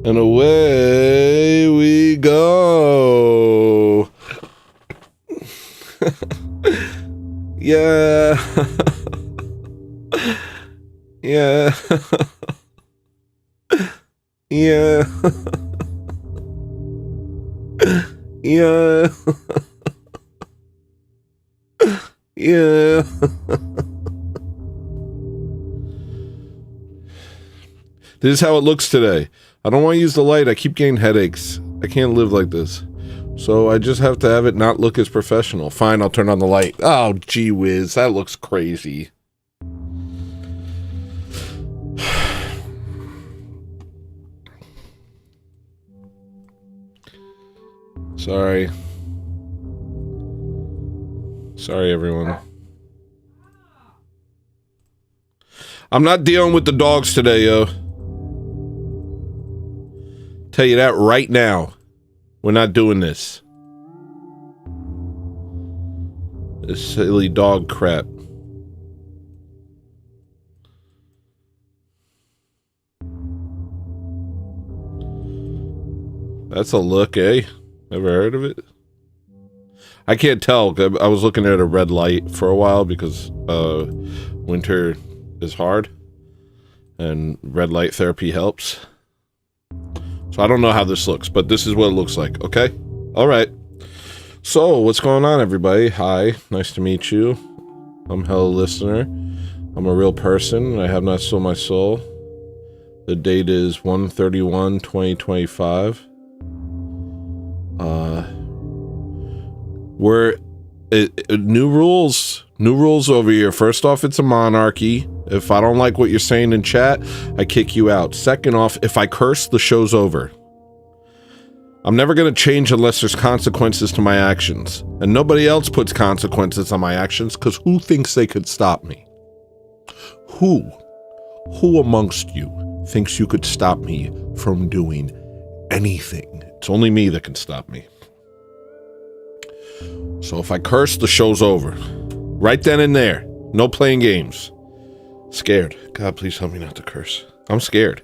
And away we go. Yeah. Yeah. Yeah. Yeah. Yeah. This is how it looks today. I don't want to use the light. I keep getting headaches. I can't live like this. So I just have to have it not look as professional. Fine, I'll turn on the light. Oh, gee whiz. That looks crazy. Sorry. Sorry, everyone. I'm not dealing with the dogs today, yo. Tell you that right now. We're not doing this. This silly dog crap. That's a look, eh? Ever heard of it? I can't tell. I was looking at a red light for a while because winter is hard and red light therapy helps. So I don't know how this looks, but this is what it looks like, okay? All right. So, what's going on, everybody? Hi, nice to meet you. I'm Hello Listener. I'm a real person. I have not sold my soul. The date is 1/31/2025. We're new rules over here. First off, it's a monarchy. If I don't like what you're saying in chat, I kick you out. Second off, if I curse, the show's over. I'm never going to change unless there's consequences to my actions. And nobody else puts consequences on my actions, because who thinks they could stop me? Who amongst you thinks you could stop me from doing anything? It's only me that can stop me. So if I curse, the show's over. Right then and there. No playing games. Scared. God, please help me not to curse. I'm scared.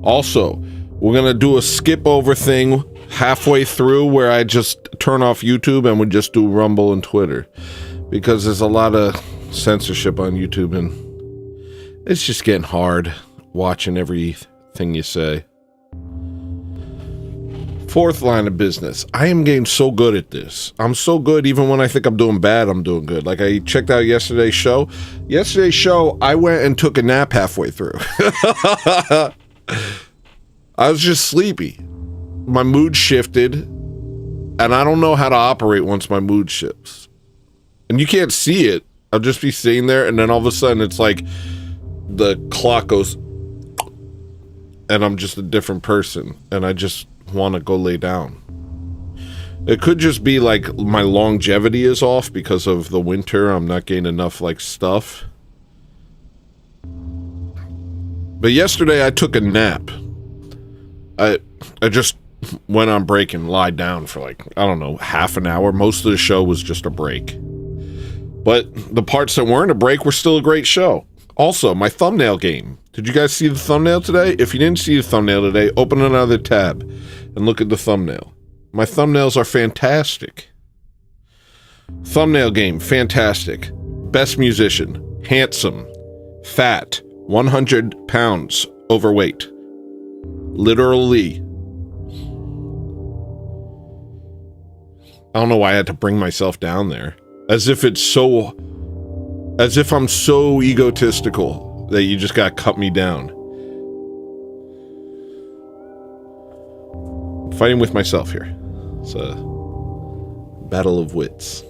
Also, we're going to do a skip over thing halfway through where I just turn off YouTube and we just do Rumble and Twitter. Because there's a lot of censorship on YouTube and it's just getting hard watching everything you say. Fourth line of business. I am getting so good at this. I'm so good even when I think I'm doing bad, I'm doing good. Like I checked out yesterday's show. Yesterday's show, I went and took a nap halfway through. I was just sleepy. My mood shifted, and I don't know how to operate once my mood shifts. And you can't see it. I'll just be sitting there, and then all of a sudden it's like the clock goes, and I'm just a different person, and I just want to go lay down. It could just be like my longevity is off because of the winter. I'm not getting enough like stuff. But yesterday I took a nap. I just went on break and lied down for like, I don't know, half an hour. Most of the show was just a break. But the parts that weren't a break were still a great show. Also, my thumbnail game. Did you guys see the thumbnail today? If you didn't see the thumbnail today, open another tab and look at the thumbnail. My thumbnails are fantastic. Thumbnail game, fantastic. Best musician, handsome, fat, 100 pounds overweight. Literally. I don't know why I had to bring myself down there. As if I'm so egotistical that you just gotta cut me down. I'm fighting with myself here. It's a battle of wits.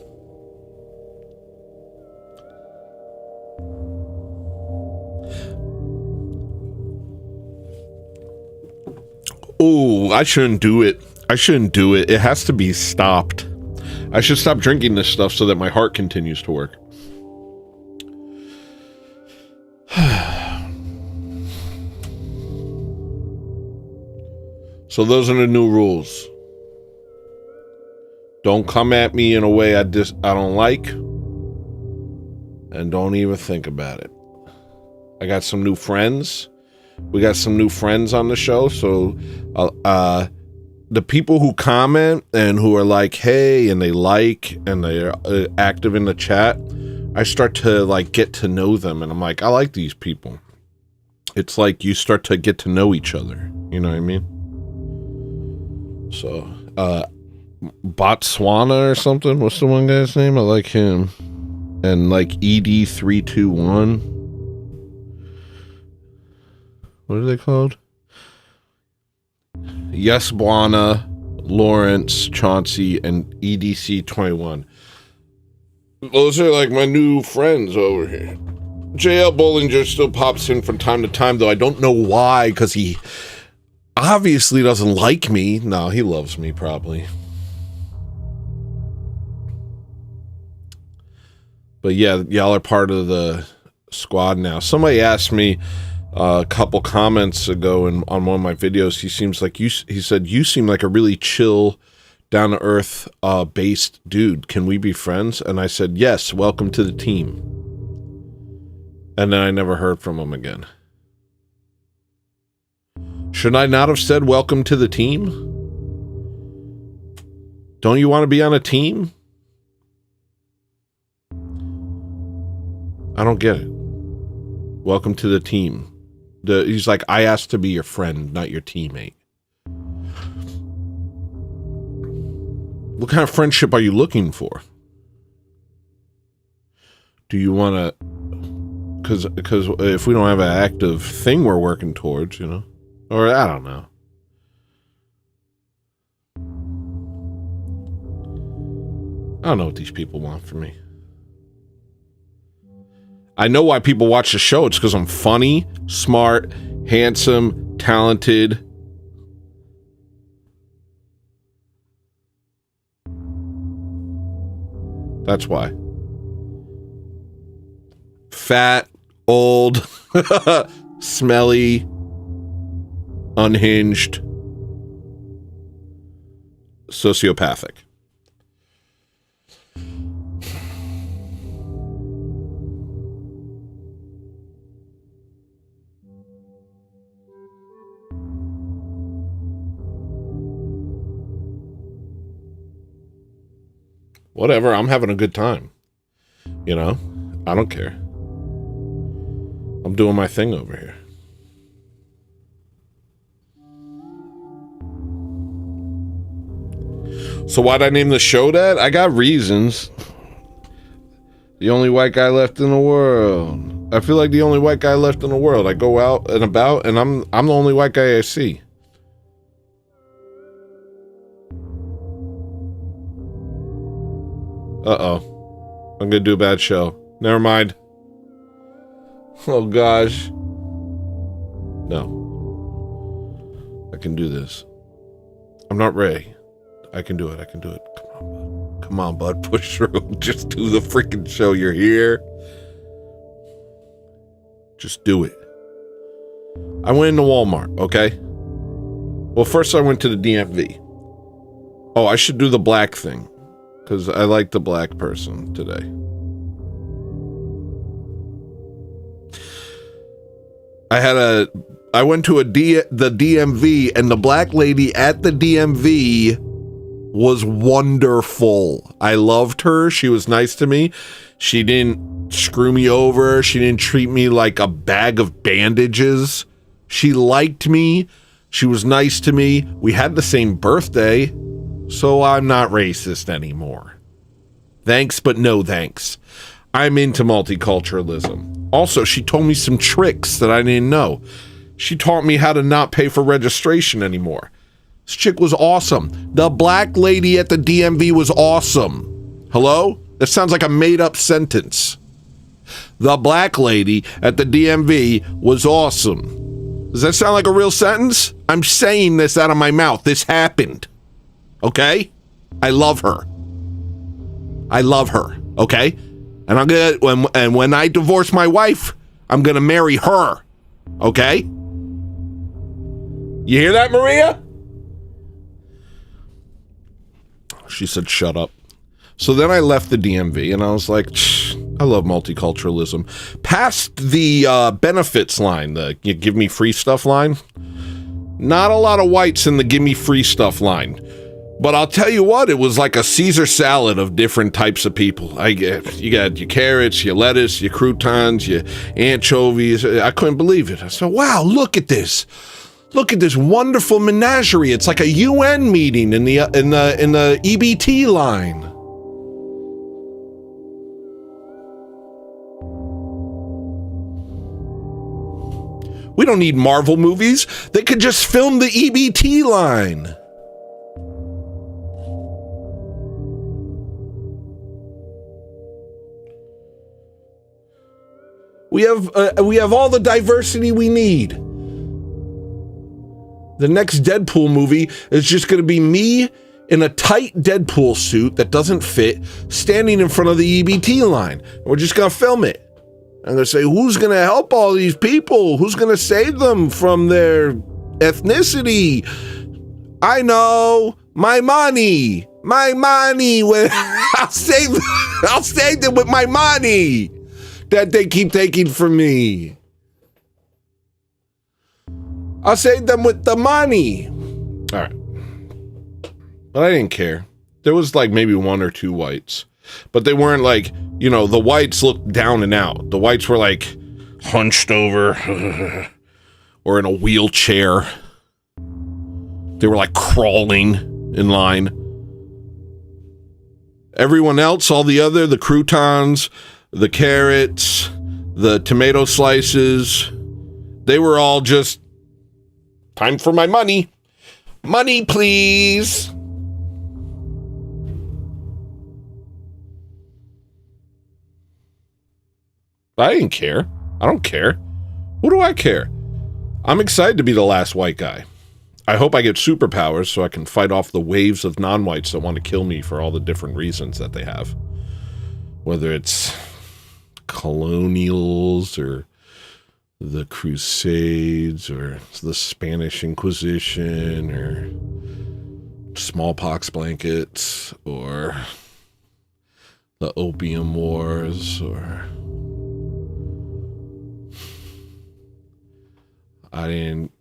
Oh, I shouldn't do it. It has to be stopped. I should stop drinking this stuff so that my heart continues to work. So those are the new rules. Don't come at me in a way I don't like. And don't even think about it. I got some new friends. We got some new friends on the show, so the people who comment and who are like, hey, and they like, and they're active in the chat, I start to like get to know them, and I'm like, I like these people. It's like you start to get to know each other. You know what I mean? So, Botswana or something. What's the one guy's name? I like him. And like ED321. What are they called? Yes, Buana, Lawrence, Chauncey, and EDC21. Those are like my new friends over here. JL Bollinger still pops in from time to time, though I don't know why, because he obviously doesn't like me. No, he loves me, probably. But yeah, y'all are part of the squad now. Somebody asked me a couple comments ago on one of my videos, he said, you seem like a really chill, down-to-earth, based dude. Can we be friends? And I said, yes, welcome to the team. And then I never heard from him again. Should I not have said welcome to the team? Don't you want to be on a team? I don't get it. Welcome to the team. He's like, I asked to be your friend, not your teammate. What kind of friendship are you looking for? Do you want to... Because if we don't have an active thing we're working towards, you know? Or, I don't know. I don't know what these people want from me. I know why people watch the show. It's because I'm funny, smart, handsome, talented. That's why. Fat, old, smelly, unhinged, sociopathic. Whatever, I'm having a good time. You know? I don't care. I'm doing my thing over here. So why'd I name the show that? I got reasons. The only white guy left in the world. I feel like the only white guy left in the world. I go out and about and I'm the only white guy I see. Uh-oh. I'm gonna do a bad show. Never mind. Oh, gosh. No. I can do this. I'm not Ray. I can do it. I can do it. Come on, bud. Push through. Just do the freaking show. You're here. Just do it. I went into Walmart, okay? Well, first I went to the DMV. Oh, I should do the black thing. Because I like the black person today. I went to the DMV, and the black lady at the DMV was wonderful. I loved her. She was nice to me. She didn't screw me over. She didn't treat me like a bag of bandages. She liked me. She was nice to me. We had the same birthday. So I'm not racist anymore. Thanks, but no thanks. I'm into multiculturalism. Also, she told me some tricks that I didn't know. She taught me how to not pay for registration anymore. This chick was awesome. The black lady at the DMV was awesome. Hello? That sounds like a made-up sentence. The black lady at the DMV was awesome. Does that sound like a real sentence? I'm saying this out of my mouth. This happened. Okay? I love her. I love her. Okay? And I'm gonna when I divorce my wife, I'm gonna marry her. Okay? You hear that, Maria? She said, shut up. So then I left the DMV and I was like, I love multiculturalism. Past the benefits line, the you give me free stuff line, not a lot of whites in the give me free stuff line. But I'll tell you what, it was like a Caesar salad of different types of people. You got your carrots, your lettuce, your croutons, your anchovies. I couldn't believe it. I said, wow, look at this. Look at this wonderful menagerie. It's like a UN meeting in the EBT line. We don't need Marvel movies. They could just film the EBT line. We have all the diversity we need. The next Deadpool movie is just going to be me in a tight Deadpool suit that doesn't fit, standing in front of the EBT line. We're just going to film it. And they'll say, who's going to help all these people? Who's going to save them from their ethnicity? I know. My money. My money. I'll save them with my money that they keep taking from me. I'll save them with the money. All right. But I didn't care. There was like maybe one or two whites. But they weren't like, you know, the whites looked down and out. The whites were like hunched over or in a wheelchair. They were like crawling in line. Everyone else, the croutons, the carrots, the tomato slices, they were all just, time for my money. Money, please. I didn't care. I don't care. What do I care? I'm excited to be the last white guy. I hope I get superpowers so I can fight off the waves of non-whites that want to kill me for all the different reasons that they have. Whether it's colonials or the Crusades or the Spanish Inquisition or smallpox blankets or the Opium Wars or I didn't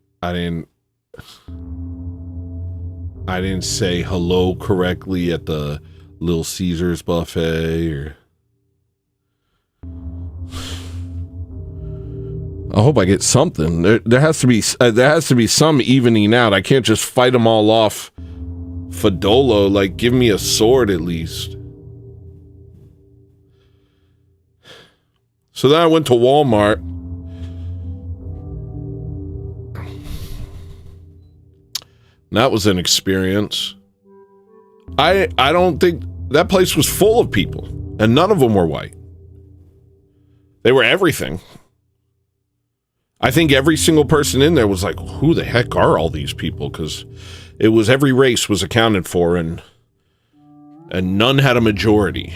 say hello correctly at the Little Caesars buffet or I hope I get something. There has to be some evening out. I can't just fight them all off for dolo. Like, give me a sword at least. So then I went to Walmart. That was an experience. I don't think that place was full of people, and none of them were white. They were everything. I think every single person in there was like, who the heck are all these people? Because it was every race was accounted for, and none had a majority.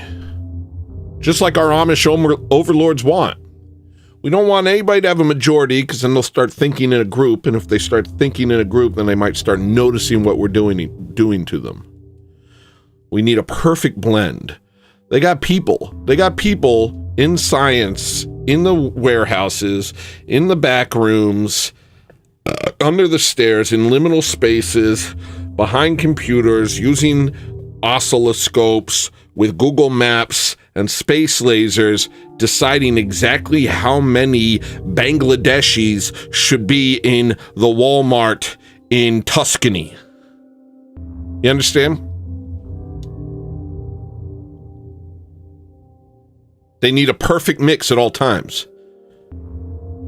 Just like our Amish overlords want. We don't want anybody to have a majority because then they'll start thinking in a group, and if they start thinking in a group, then they might start noticing what we're doing to them. We need a perfect blend. They got people in science, in the warehouses, in the back rooms, under the stairs, in liminal spaces, behind computers, using oscilloscopes with Google Maps and space lasers, deciding exactly how many Bangladeshis should be in the Walmart in Tuscany. You understand? They need a perfect mix at all times.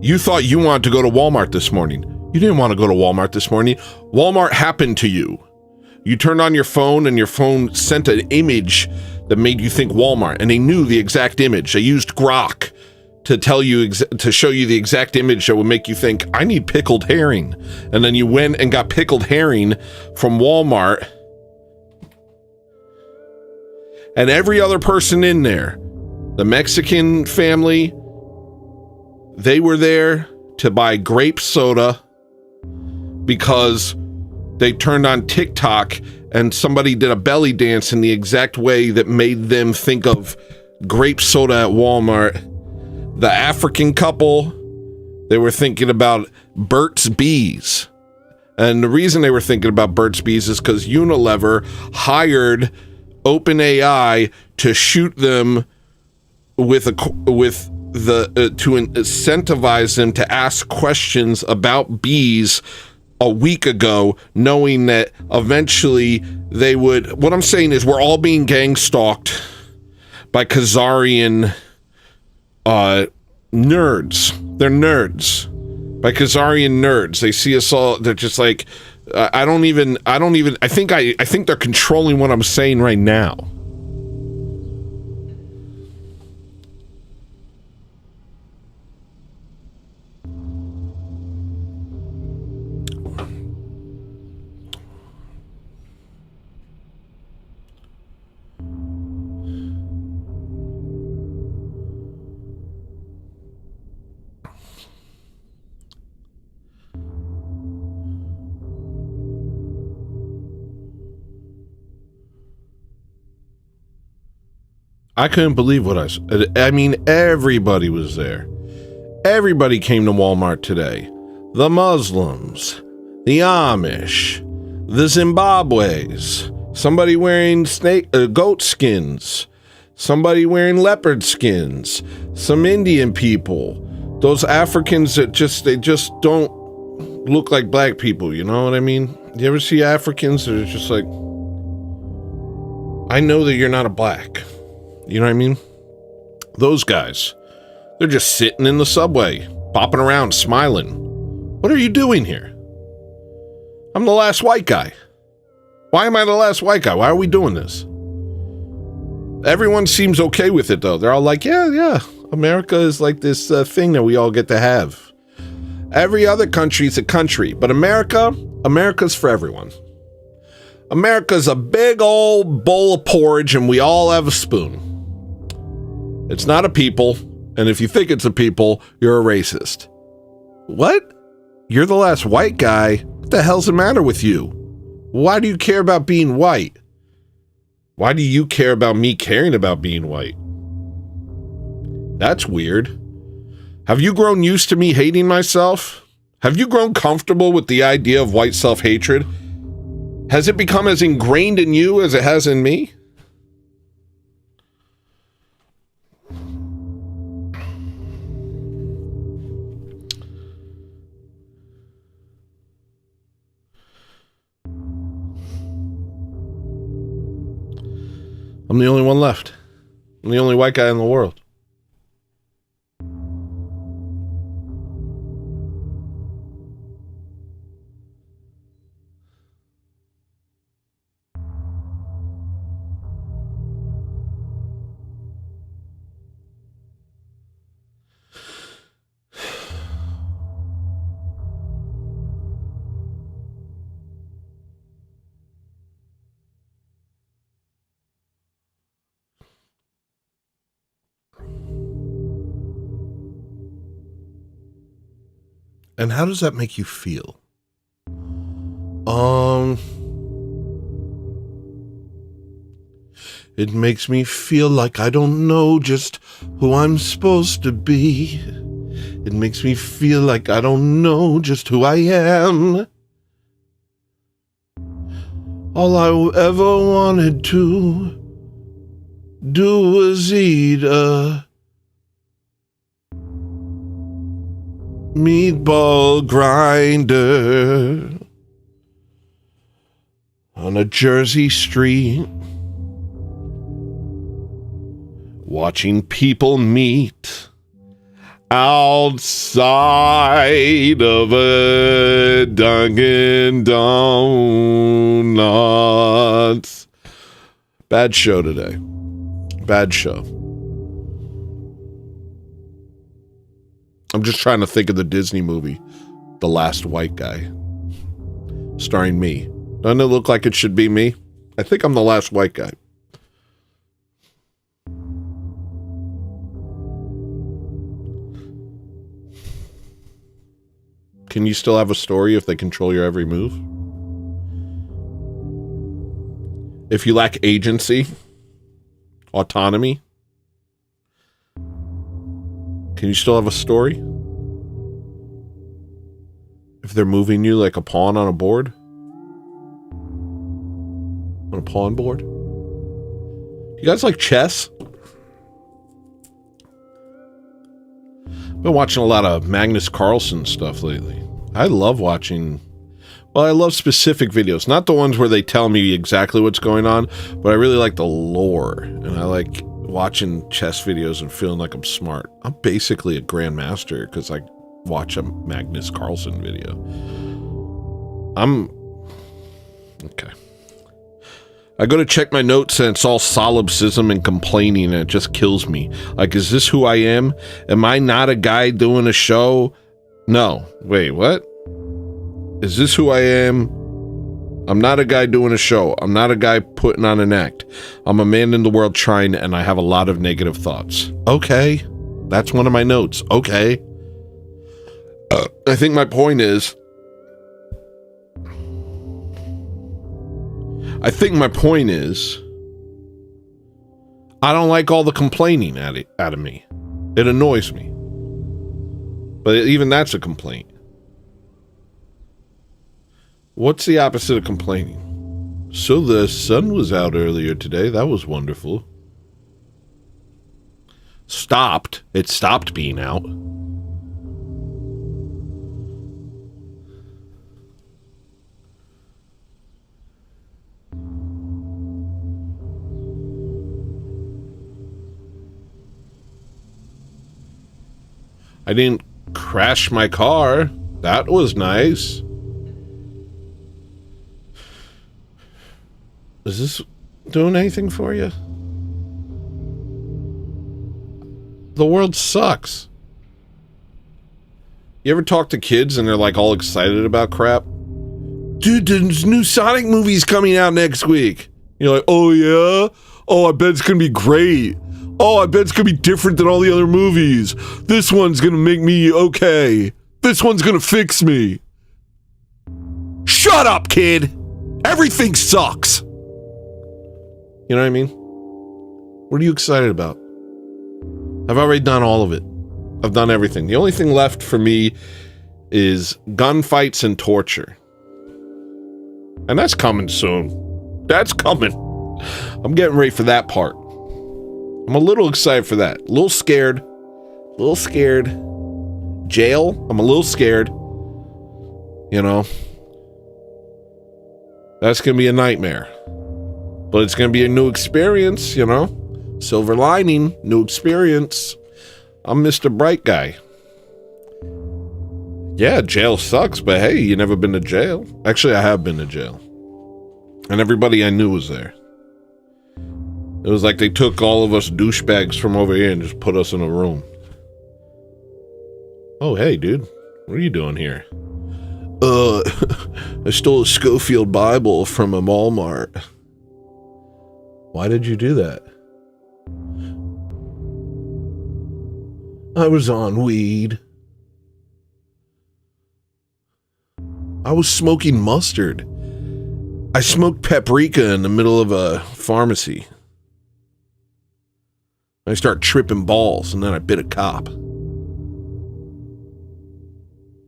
You thought you wanted to go to Walmart this morning. You didn't want to go to Walmart this morning. Walmart happened to you. You turned on your phone and your phone sent an image that made you think Walmart, and they knew the exact image. They used Grok to tell you to show you the exact image that would make you think, I need pickled herring. And then you went and got pickled herring from Walmart. And every other person in there, the Mexican family, they were there to buy grape soda because they turned on TikTok and somebody did a belly dance in the exact way that made them think of grape soda at Walmart. The African couple, they were thinking about Burt's Bees. And the reason they were thinking about Burt's Bees is because Unilever hired OpenAI to shoot them to incentivize them to ask questions about bees a week ago, knowing that eventually they would. What I'm saying is we're all being gang stalked by Khazarian nerds. They're nerds. By Khazarian nerds. They see us all, they're just like, I think they're controlling what I'm saying right now. I couldn't believe what I saw. I mean, everybody was there. Everybody came to Walmart today. The Muslims, the Amish, the Zimbabwe's, somebody wearing goat skins, somebody wearing leopard skins, some Indian people, those Africans that they just don't look like black people, you know what I mean? You ever see Africans that are just like, I know that you're not a black. You know what I mean? Those guys, they're just sitting in the subway, bopping around, smiling. What are you doing here? I'm the last white guy. Why am I the last white guy? Why are we doing this? Everyone seems okay with it, though. They're all like, yeah, America is like this thing that we all get to have. Every other country is a country, but America's for everyone. America's a big old bowl of porridge, and we all have a spoon. It's not a people, and if you think it's a people, you're a racist. What? You're the last white guy? What the hell's the matter with you? Why do you care about being white? Why do you care about me caring about being white? That's weird. Have you grown used to me hating myself? Have you grown comfortable with the idea of white self-hatred? Has it become as ingrained in you as it has in me? I'm the only one left. I'm the only white guy in the world. And how does that make you feel? It makes me feel like I don't know just who I'm supposed to be. It makes me feel like I don't know just who I am. All I ever wanted to do was eat a meatball grinder on a Jersey street, watching people meet outside of a Dunkin' Donuts. Bad show today. Bad show. I'm just trying to think of the Disney movie, The Last White Guy, starring me. Doesn't it look like it should be me? I think I'm the last white guy. Can you still have a story if they control your every move? If you lack agency, autonomy, Can you still have a story? If they're moving you like a pawn on a board? On a pawn board? You guys like chess? Been watching a lot of Magnus Carlsen stuff lately. I love watching... Well, I love specific videos. Not the ones where they tell me exactly what's going on, but I really like the lore. And I like watching chess videos and feeling like I'm smart. I'm basically a grandmaster because I watch a Magnus Carlsen video. Okay. I go to check my notes and it's all solipsism and complaining and it just kills me. Like, is this who I am? Am I not a guy doing a show? No. Wait, what? Is this who I am? I'm not a guy doing a show. I'm not a guy putting on an act. I'm a man in the world trying, and I have a lot of negative thoughts. Okay. That's one of my notes. Okay. I think my point is... I don't like all the complaining out of me. It annoys me. But even that's a complaint. What's the opposite of complaining? So the sun was out earlier today. That was wonderful. Stopped. It stopped being out. I didn't crash my car. That was nice. Is this doing anything for you? The world sucks. You ever talk to kids and they're like all excited about crap? Dude, there's new Sonic movies coming out next week. You're like, oh yeah? Oh, I bet it's gonna be great. Oh, I bet it's gonna be different than all the other movies. This one's gonna make me okay. This one's gonna fix me. Shut up, kid! Everything sucks! You know what I mean? What are you excited about? I've already done all of it. I've done everything. The only thing left for me is gunfights and torture. And that's coming soon. That's coming. I'm getting ready for that part. I'm a little excited for that. A little scared. A little scared. Jail? I'm a little scared. You know? That's gonna be a nightmare. But it's gonna be a new experience, you know? Silver lining, new experience. I'm Mr. Bright Guy. Yeah, jail sucks, but hey, you never been to jail. Actually, I have been to jail. And everybody I knew was there. It was like they took all of us douchebags from over here and just put us in a room. Oh, hey, dude. What are you doing here? I stole a Schofield Bible from a Walmart. Why did you do that? I was on weed. I was smoking mustard. I smoked paprika in the middle of a pharmacy. I start tripping balls and then I bit a cop.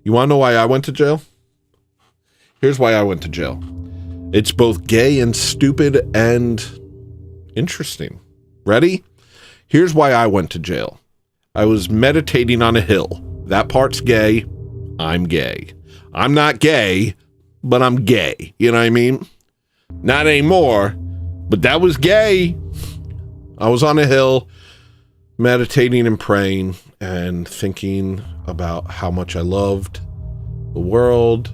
You want to know why I went to jail? Here's why I went to jail. It's both gay and stupid and interesting. Ready? Here's why I went to jail. I was meditating on a hill. That part's gay. I'm gay. I'm not gay, but I'm gay. You know what I mean? Not anymore, but that was gay. I was on a hill meditating and praying and thinking about how much I loved the world.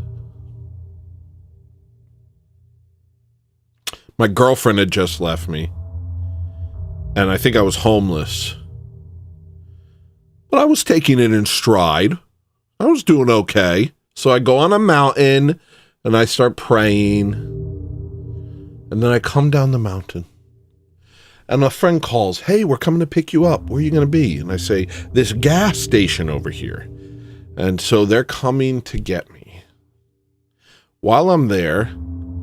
My girlfriend had just left me, and I think I was homeless. But I was taking it in stride. I was doing okay. So I go on a mountain, and I start praying. And then I come down the mountain. And a friend calls, hey, we're coming to pick you up. Where are you going to be? And I say, this gas station over here. And so they're coming to get me. While I'm there,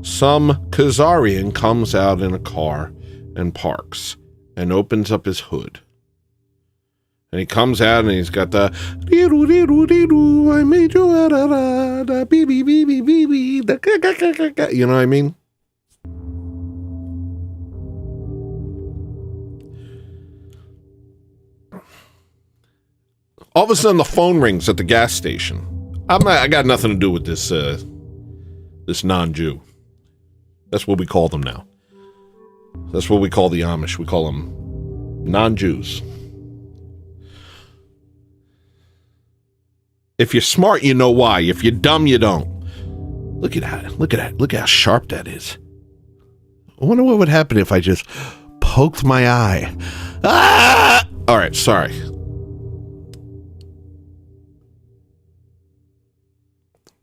some Khazarian comes out in a car and parks and opens up his hood. And he comes out and he's got the I made you the you know what I mean? All of a sudden the phone rings at the gas station. I got nothing to do with this this non-Jew. That's what we call them now. That's what we call the Amish. We call them non-Jews. If you're smart, you know why. If you're dumb, you don't. Look at that. Look at that. Look how sharp that is. I wonder what would happen if I just poked my eye. Ah! All right, sorry.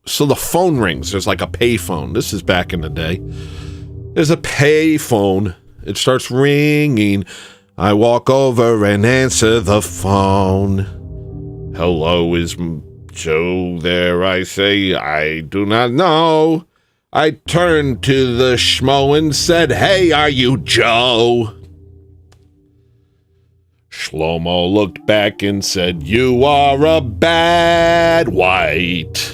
So the phone rings. There's like a pay phone. This is back in the day. There's a pay phone. It starts ringing. I walk over and answer the phone. Hello, is Joe there? I say, I do not know. I turned to the schmo and said, hey, are you Joe? Shlomo looked back and said, you are a bad white.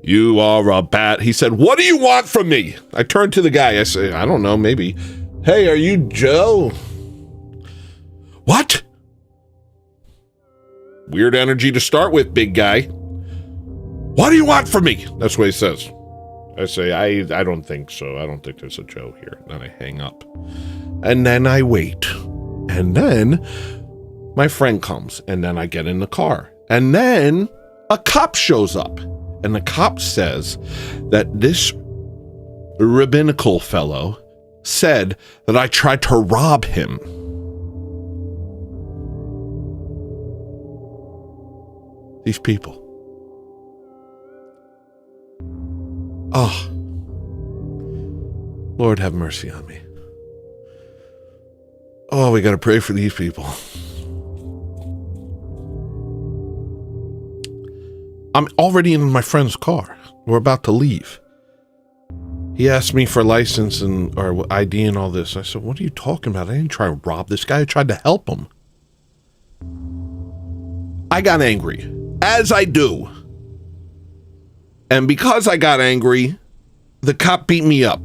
You are a bat. He said, what do you want from me? I turned to the guy. I say, I don't know, maybe. Hey, are you Joe? What? Weird energy to start with, big guy. What do you want from me? That's what he says. I say, I don't think so. I don't think there's a Joe here. Then I hang up. And then I wait. And then my friend comes. And then I get in the car. And then a cop shows up. And the cop says that this rabbinical fellow said that I tried to rob him. These people. Oh, Lord have mercy on me. Oh, we got to pray for these people. I'm already in my friend's car. We're about to leave. He asked me for license and or ID and all this. I said, what are you talking about? I didn't try to rob this guy. I tried to help him. I got angry, as I do. And because I got angry, the cop beat me up.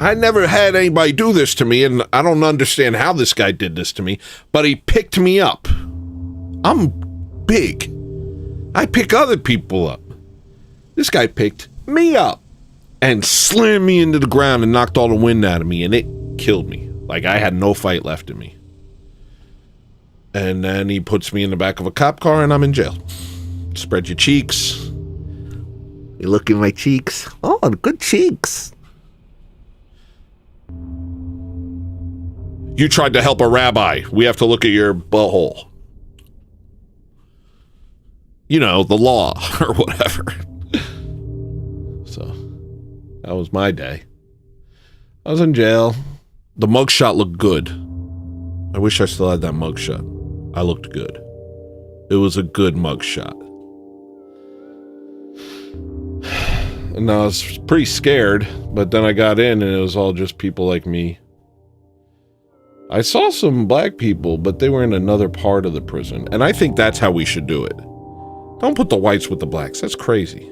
I never had anybody do this to me, and I don't understand how this guy did this to me, but he picked me up. I'm big. I pick other people up. This guy picked me up and slammed me into the ground and knocked all the wind out of me, and it killed me. Like I had no fight left in me. And then he puts me in the back of a cop car and I'm in jail. Spread your cheeks. You look in my cheeks. Oh, good cheeks. You tried to help a rabbi. We have to look at your butthole. You know, the law or whatever. So, that was my day. I was in jail. The mugshot looked good. I wish I still had that mugshot. I looked good. It was a good mugshot. And I was pretty scared, but then I got in and it was all just people like me. I saw some black people, but they were in another part of the prison. And I think that's how we should do it. Don't put the whites with the blacks. That's crazy.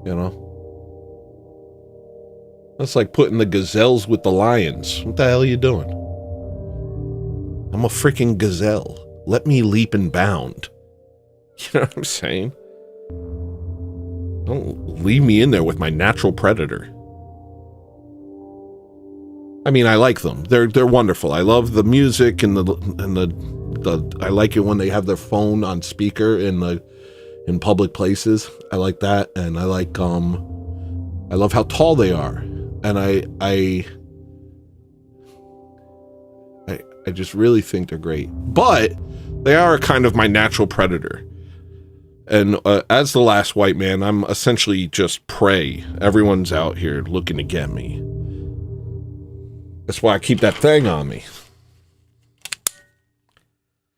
You know? That's like putting the gazelles with the lions. What the hell are you doing? I'm a freaking gazelle. Let me leap and bound. You know what I'm saying? Don't leave me in there with my natural predator. I mean, I like them. They're wonderful. I love the music and the I like it when they have their phone on speaker in public places. I like that, and I like I love how tall they are, and I just really think they're great. But they are kind of my natural predator. And as the last white man, I'm essentially just prey. Everyone's out here looking to get me. That's why I keep that thing on me.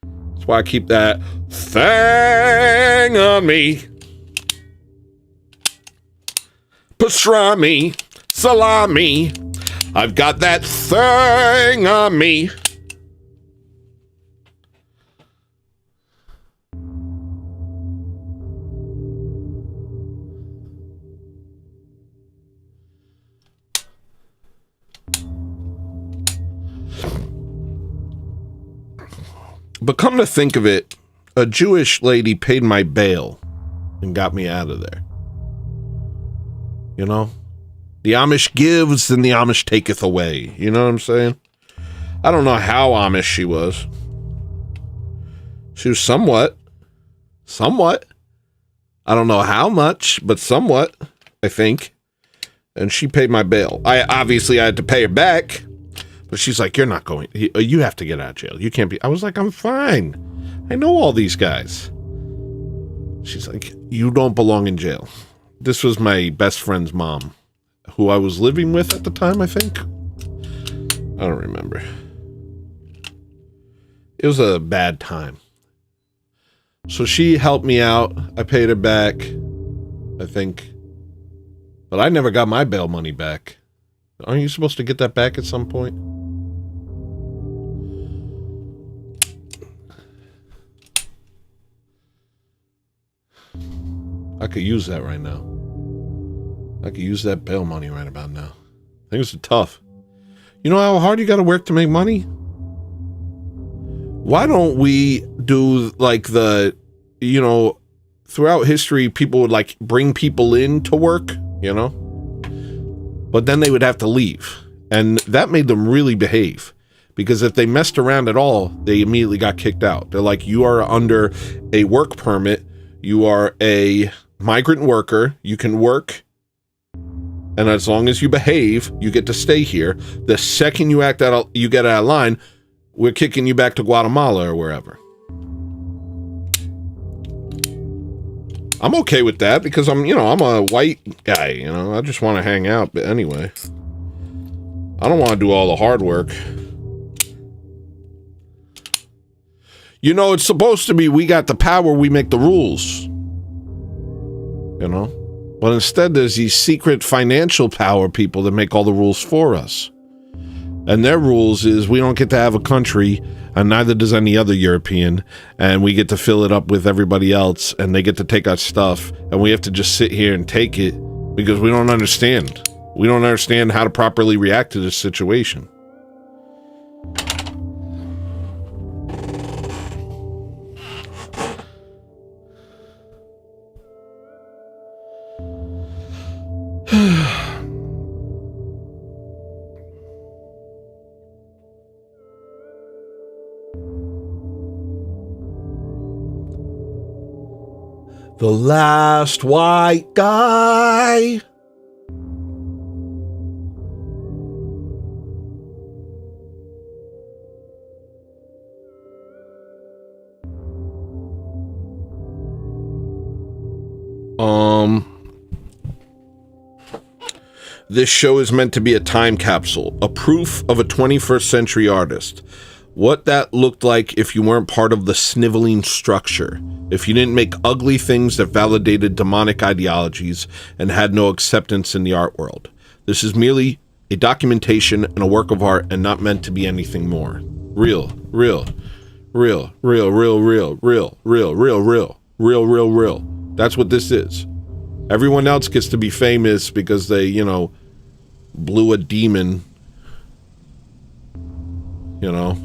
That's why I keep that thing on me. Pastrami, salami. I've got that thing on me. But come to think of it, a Jewish lady paid my bail and got me out of there. You know? The Amish gives and the Amish taketh away. You know what I'm saying? I don't know how Amish she was. She was somewhat. I don't know how much, but somewhat, I think. And she paid my bail. I had to pay her back. But she's like, you're not going. You have to get out of jail. You can't be. I was like, I'm fine. I know all these guys. She's like, you don't belong in jail. This was my best friend's mom, who I was living with at the time, I think. I don't remember. It was a bad time. So she helped me out. I paid her back, I think. But I never got my bail money back. Aren't you supposed to get that back at some point? I could use that right now. I could use that bail money right about now. Things are tough. You know how hard you got to work to make money? Why don't we do like throughout history, people would like bring people in to work, you know? But then they would have to leave. And that made them really behave. Because if they messed around at all, they immediately got kicked out. They're like, you are under a work permit. You are a migrant worker. You can work. And as long as you behave, you get to stay here. The second you get out of line, we're kicking you back to Guatemala or wherever. I'm okay with that because I'm a white guy, I just want to hang out. But anyway, I don't want to do all the hard work. It's supposed to be we got the power, we make the rules. But instead there's these secret financial power people that make all the rules for us. And their rules is we don't get to have a country, and neither does any other European, and we get to fill it up with everybody else, and they get to take our stuff, and we have to just sit here and take it because we don't understand. We don't understand how to properly react to this situation. The last white guy. This show is meant to be a time capsule, a proof of a 21st century artist. What that looked like if you weren't part of the sniveling structure, if you didn't make ugly things that validated demonic ideologies and had no acceptance in the art world. This is merely a documentation and a work of art and not meant to be anything more. Real. That's what this is. Everyone else gets to be famous because they, blew a demon, because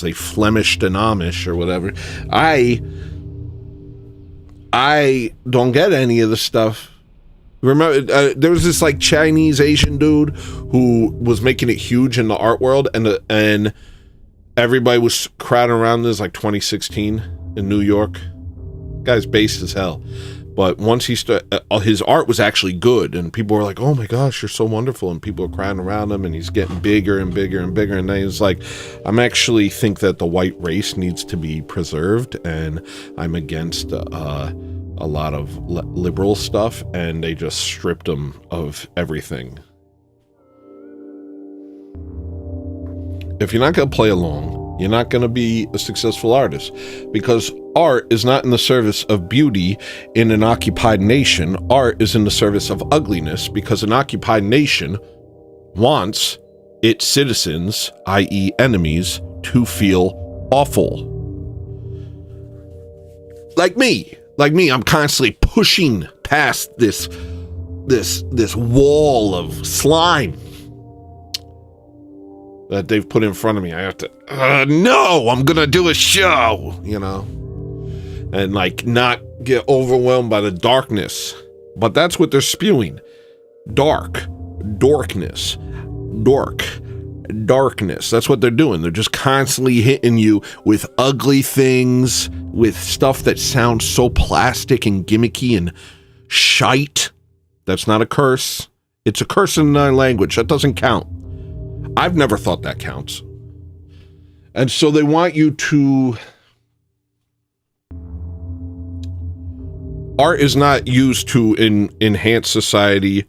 they Flemished an Amish or whatever. I don't get any of the stuff. Remember, there was this like Chinese Asian dude who was making it huge in the art world, and everybody was crowding around this, like 2016 in New York. Guy's based as hell. But once he his art was actually good, and people were like, oh my gosh, you're so wonderful, and people were crowding around him, and he's getting bigger and bigger and bigger, and then he's like, I'm actually think that the white race needs to be preserved, and I'm against a lot of liberal stuff, and they just stripped him of everything. If you're not going to play along, You're not going to be a successful artist, because art is not in the service of beauty in an occupied nation. Art is in the service of ugliness, because an occupied nation wants its citizens, i.e. enemies, to feel awful. Like me, I'm constantly pushing past this wall of slime that they've put in front of me. I have to, no, I'm gonna do a show, you know, and like not get overwhelmed by the darkness. But that's what they're spewing. Darkness. That's what they're doing. They're just constantly hitting you with ugly things, with stuff that sounds so plastic and gimmicky and shite. That's not a curse. It's a curse in another language. That doesn't count. I've never thought that counts. And so they want you to... Art is not used to enhance society.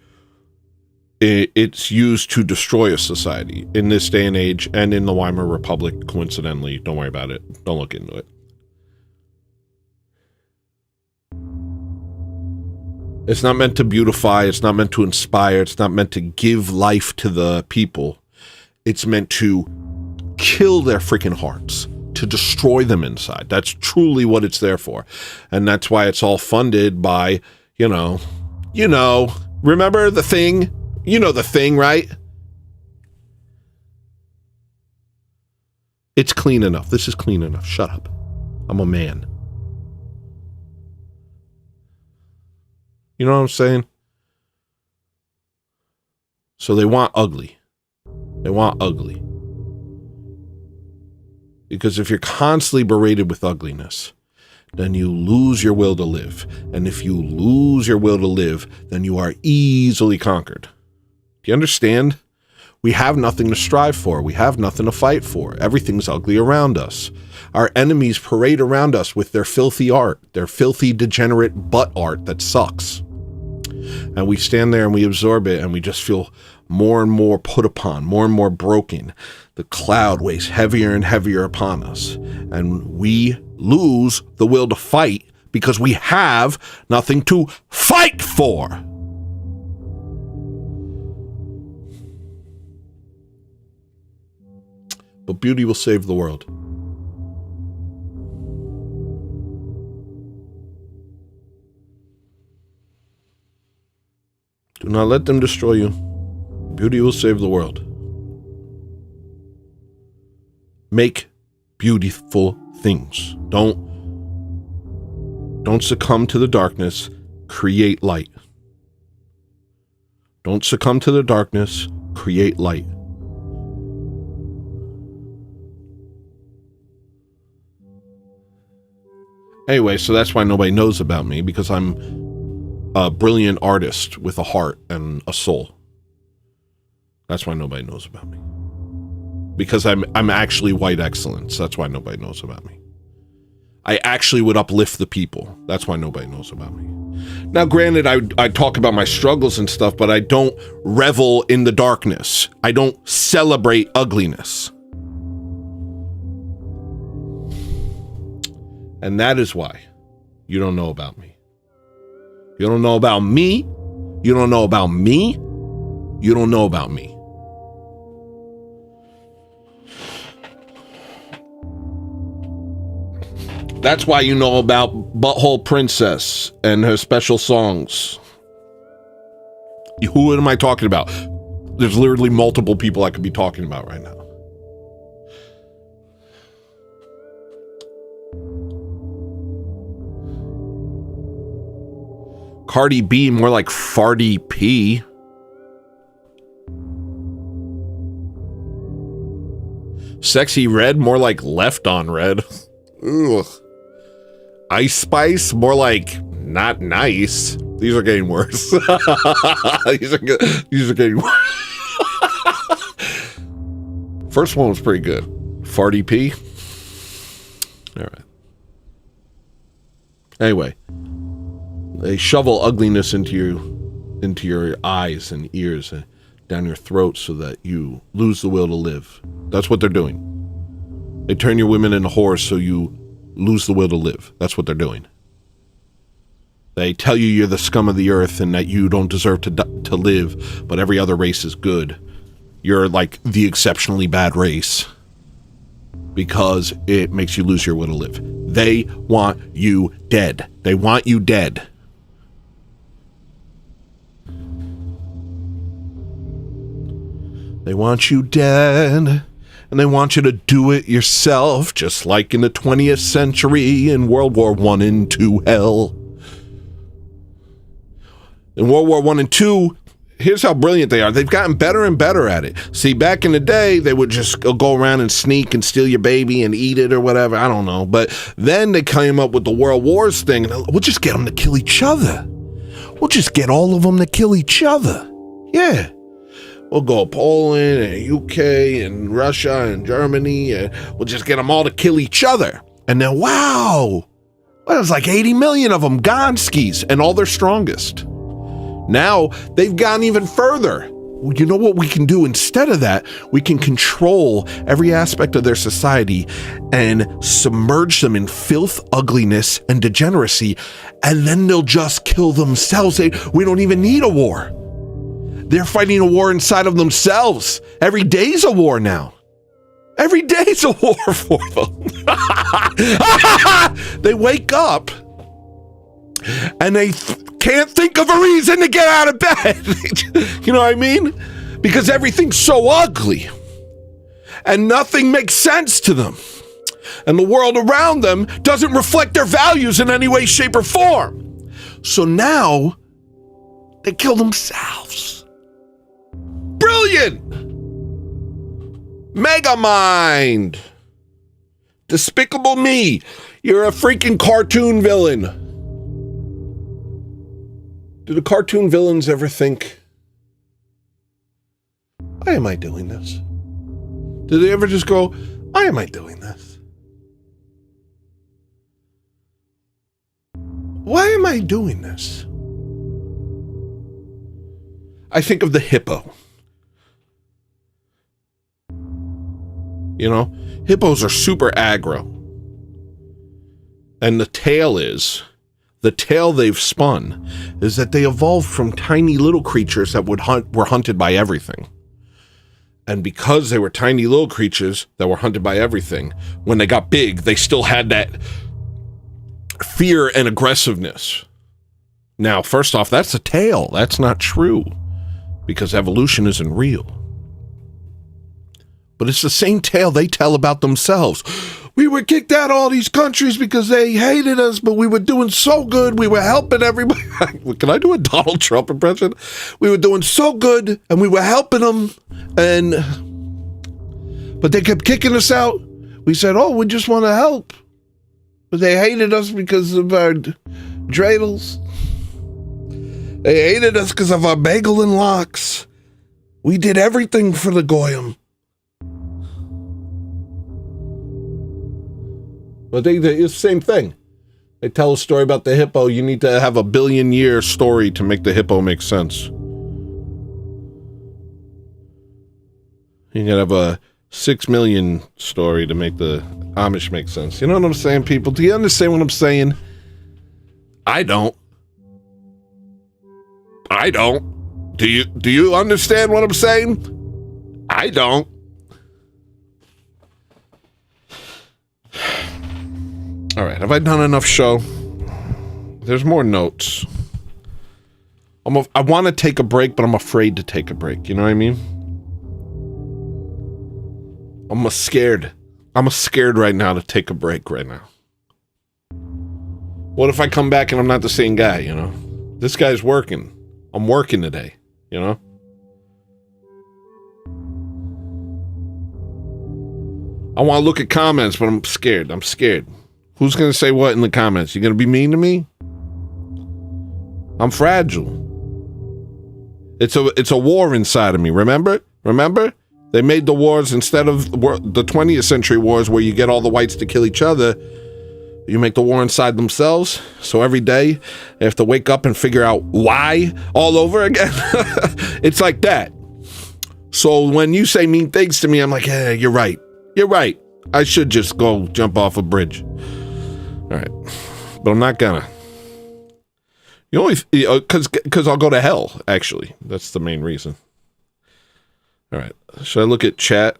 It's used to destroy a society in this day and age, and in the Weimar Republic, coincidentally. Don't worry about it. Don't look into it. It's not meant to beautify. It's not meant to inspire. It's not meant to give life to the people. It's meant to kill their freaking hearts, to destroy them inside. That's truly what it's there for. And that's why it's all funded by, you know, remember The Thing? You know The Thing, right? It's clean enough. This is clean enough. Shut up. I'm a man. You know what I'm saying? So they want ugly. They want ugly. Because if you're constantly berated with ugliness, then you lose your will to live. And if you lose your will to live, then you are easily conquered. Do you understand? We have nothing to strive for. We have nothing to fight for. Everything's ugly around us. Our enemies parade around us with their filthy art, their filthy, degenerate butt art that sucks. And we stand there and we absorb it, and we just feel more and more put upon, more and more broken. The cloud weighs heavier and heavier upon us, and we lose the will to fight because we have nothing to fight for. But beauty will save the world. Do not let them destroy you. Beauty will save the world. Make beautiful things. Don't succumb to the darkness. Create light. Don't succumb to the darkness. Create light. Anyway, so that's why nobody knows about me, because I'm a brilliant artist with a heart and a soul. That's why nobody knows about me. Because I'm actually white excellence. That's why nobody knows about me. I actually would uplift the people. That's why nobody knows about me. Now, granted, I talk about my struggles and stuff, but I don't revel in the darkness. I don't celebrate ugliness. And that is why you don't know about me. You don't know about me. You don't know about me. You don't know about me. That's why you know about Butthole Princess and her special songs. Who am I talking about? There's literally multiple people I could be talking about right now. Cardi B, more like Farty P. Sexy Red, more like Left on Red. Ugh. Ice Spice, more like not nice. These are getting worse. These are getting worse. First one was pretty good. Farty P. All right. Anyway, they shovel ugliness into your eyes and ears and down your throat so that you lose the will to live. That's what they're doing. They turn your women into whores so you lose the will to live. That's what they're doing. They tell you you're the scum of the earth and that you don't deserve to live, but every other race is good. You're like the exceptionally bad race because it makes you lose your will to live. They want you dead. They want you dead. They want you dead. And they want you to do it yourself, just like in the 20th century in World War I and II hell. In World War I and II, here's how brilliant they are. They've gotten better and better at it. See, back in the day, they would just go around and sneak and steal your baby and eat it or whatever. I don't know. But then they came up with the World Wars thing. And we'll just get them to kill each other. We'll just get all of them to kill each other. Yeah. We'll go Poland and UK and Russia and Germany, and we'll just get them all to kill each other. And then, wow, there's like 80 million of them gone skis, and all their strongest. Now, they've gone even further. You know what we can do instead of that? We can control every aspect of their society and submerge them in filth, ugliness, and degeneracy, and then they'll just kill themselves. We don't even need a war. They're fighting a war inside of themselves. Every day's a war now. Every day's a war for them. They wake up and they can't think of a reason to get out of bed. You know what I mean? Because everything's so ugly and nothing makes sense to them. And the world around them doesn't reflect their values in any way, shape, or form. So now they kill themselves. Brilliant! Megamind! Despicable Me! You're a freaking cartoon villain. Do the cartoon villains ever think, why am I doing this? Do they ever just go, why am I doing this? Why am I doing this? I think of the hippo. You know, hippos are super aggro. And the tale they've spun is that they evolved from tiny little creatures that were hunted by everything. And because they were tiny little creatures that were hunted by everything, when they got big, they still had that fear and aggressiveness. Now, first off, that's a tale. That's not true, because evolution isn't real. But it's the same tale they tell about themselves. We were kicked out of all these countries because they hated us, but we were doing so good. We were helping everybody. Can I do a Donald Trump impression? We were doing so good, and we were helping them, but they kept kicking us out. We said, oh, we just want to help. But they hated us because of our dreidels. They hated us because of our bagel and locks. We did everything for the Goyim. But it's the same thing. They tell a story about the hippo. You need to have a billion-year story to make the hippo make sense. You gotta have a 6 million story to make the Amish make sense. You know what I'm saying, people? Do you understand what I'm saying? I don't. Do you understand what I'm saying? I don't. All right, have I done enough show? There's more notes. I want to take a break, but I'm afraid to take a break. You know what I mean? I'm scared right now to take a break right now. What if I come back and I'm not the same guy, you know? This guy's working. I'm working today, you know? I want to look at comments, but I'm scared. Who's going to say what in the comments? You going to be mean to me? I'm fragile. It's a war inside of me, remember? They made the wars instead of the 20th century wars where you get all the whites to kill each other. You make the war inside themselves. So every day they have to wake up and figure out why all over again. It's like that. So when you say mean things to me, I'm like, yeah, you're right. I should just go jump off a bridge. All right. But I'm not gonna. You only, because I'll go to hell, actually. That's the main reason. All right. Should I look at chat?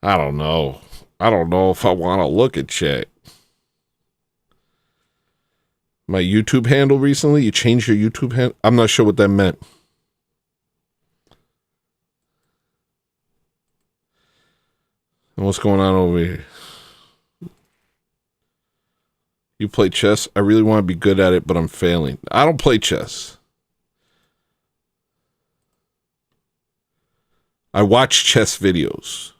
I don't know. I don't know if I want to look at chat. My YouTube handle recently? You changed your YouTube handle? I'm not sure what that meant. And what's going on over here? You play chess? I really want to be good at it, but I'm failing. I don't play chess. I watch chess videos.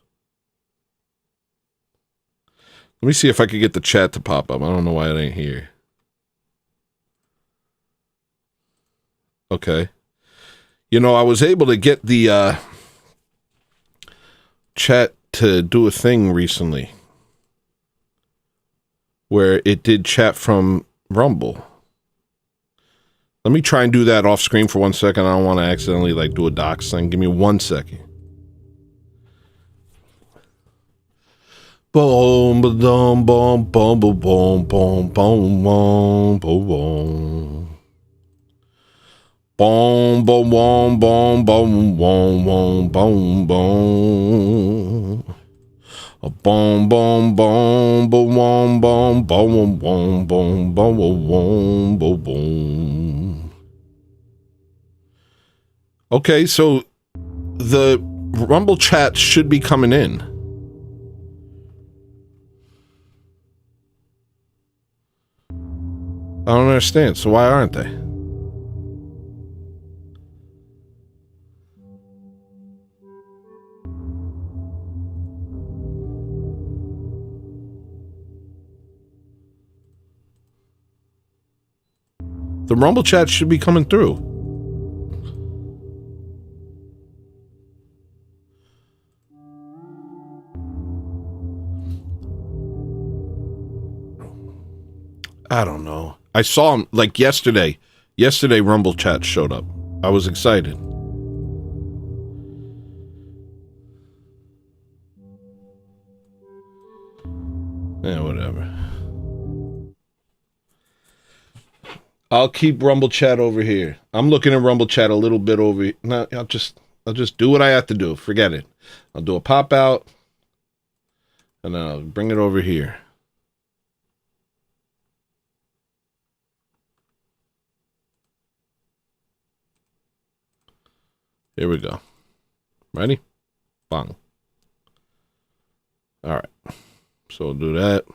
Let me see if I can get the chat to pop up. I don't know why it ain't here. Okay. You know, I was able to get the chat to do a thing recently where it did chat from Rumble. Let me try and do that off screen for 1 second. I don't want to accidentally like do a docs thing. Give me 1 second. Boom, boom, boom, boom, boom, boom, boom, boom, boom, boom. Boom, boom, boom, boom, boom, boom, boom, boom, boom. A boom, boom, boom, boom, boom, boom, boom, boom, boom, boom, boom, boom. Okay, so the Rumble chat should be coming in. I don't understand. So why aren't they? The Rumble chat should be coming through. I don't know. I saw him like yesterday. Yesterday, Rumble chat showed up. I was excited. Yeah, whatever. I'll keep Rumble chat over here. I'm looking at Rumble chat a little bit over here. No, I'll just do what I have to do. Forget it. I'll do a pop out and I'll bring it over here. Here we go. Ready? Bang. All right. So we'll do that.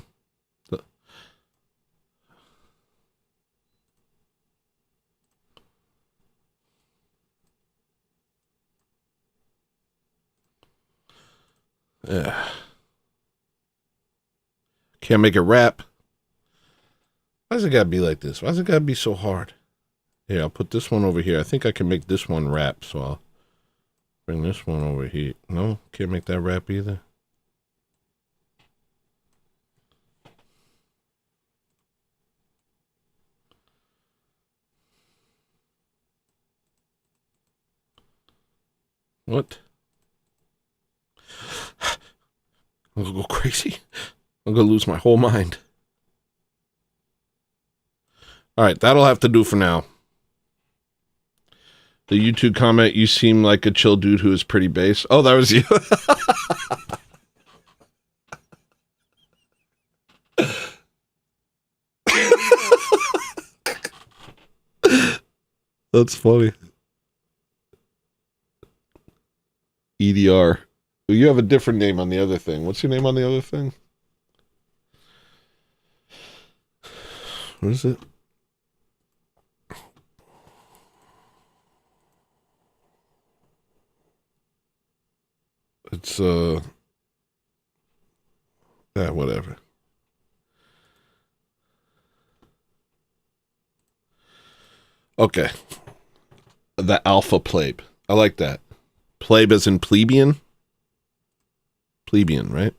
Yeah. Can't make it rap. Why does it gotta be like this? Why does it gotta be so hard? Here, I'll put this one over here. I think I can make this one rap, so I'll bring this one over here. No? Can't make that rap either? What? I'm gonna go crazy. I'm gonna lose my whole mind. Alright, that'll have to do for now. The YouTube comment, you seem like a chill dude who is pretty base. Oh, that was you. That's funny. EDR. You have a different name on the other thing. What's your name on the other thing? What is it? It's, whatever. Okay. The alpha plebe. I like that. Plebe as in plebeian? Plebeian, right?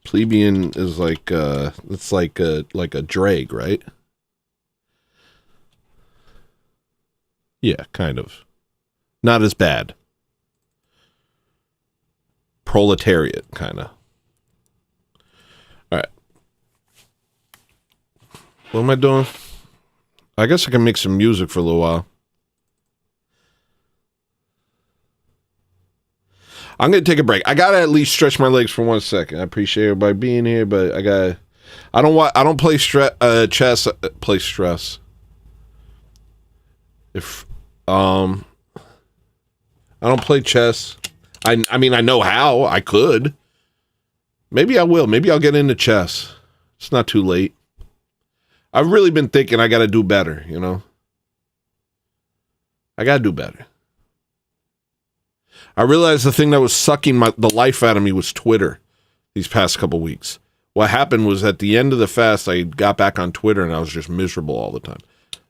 Plebeian is like, it's like a drag, right? Yeah, kind of. Not as bad. Proletariat, kind of. All right. What am I doing? I guess I can make some music for a little while. I'm going to take a break. I got to at least stretch my legs for 1 second. I appreciate everybody being here, but I don't play chess, play stress. If I don't play chess. I mean, I know how. I could. Maybe I will. Maybe I'll get into chess. It's not too late. I've really been thinking I got to do better, you know? I got to do better. I realized the thing that was sucking the life out of me was Twitter these past couple weeks. What happened was at the end of the fast, I got back on Twitter and I was just miserable all the time.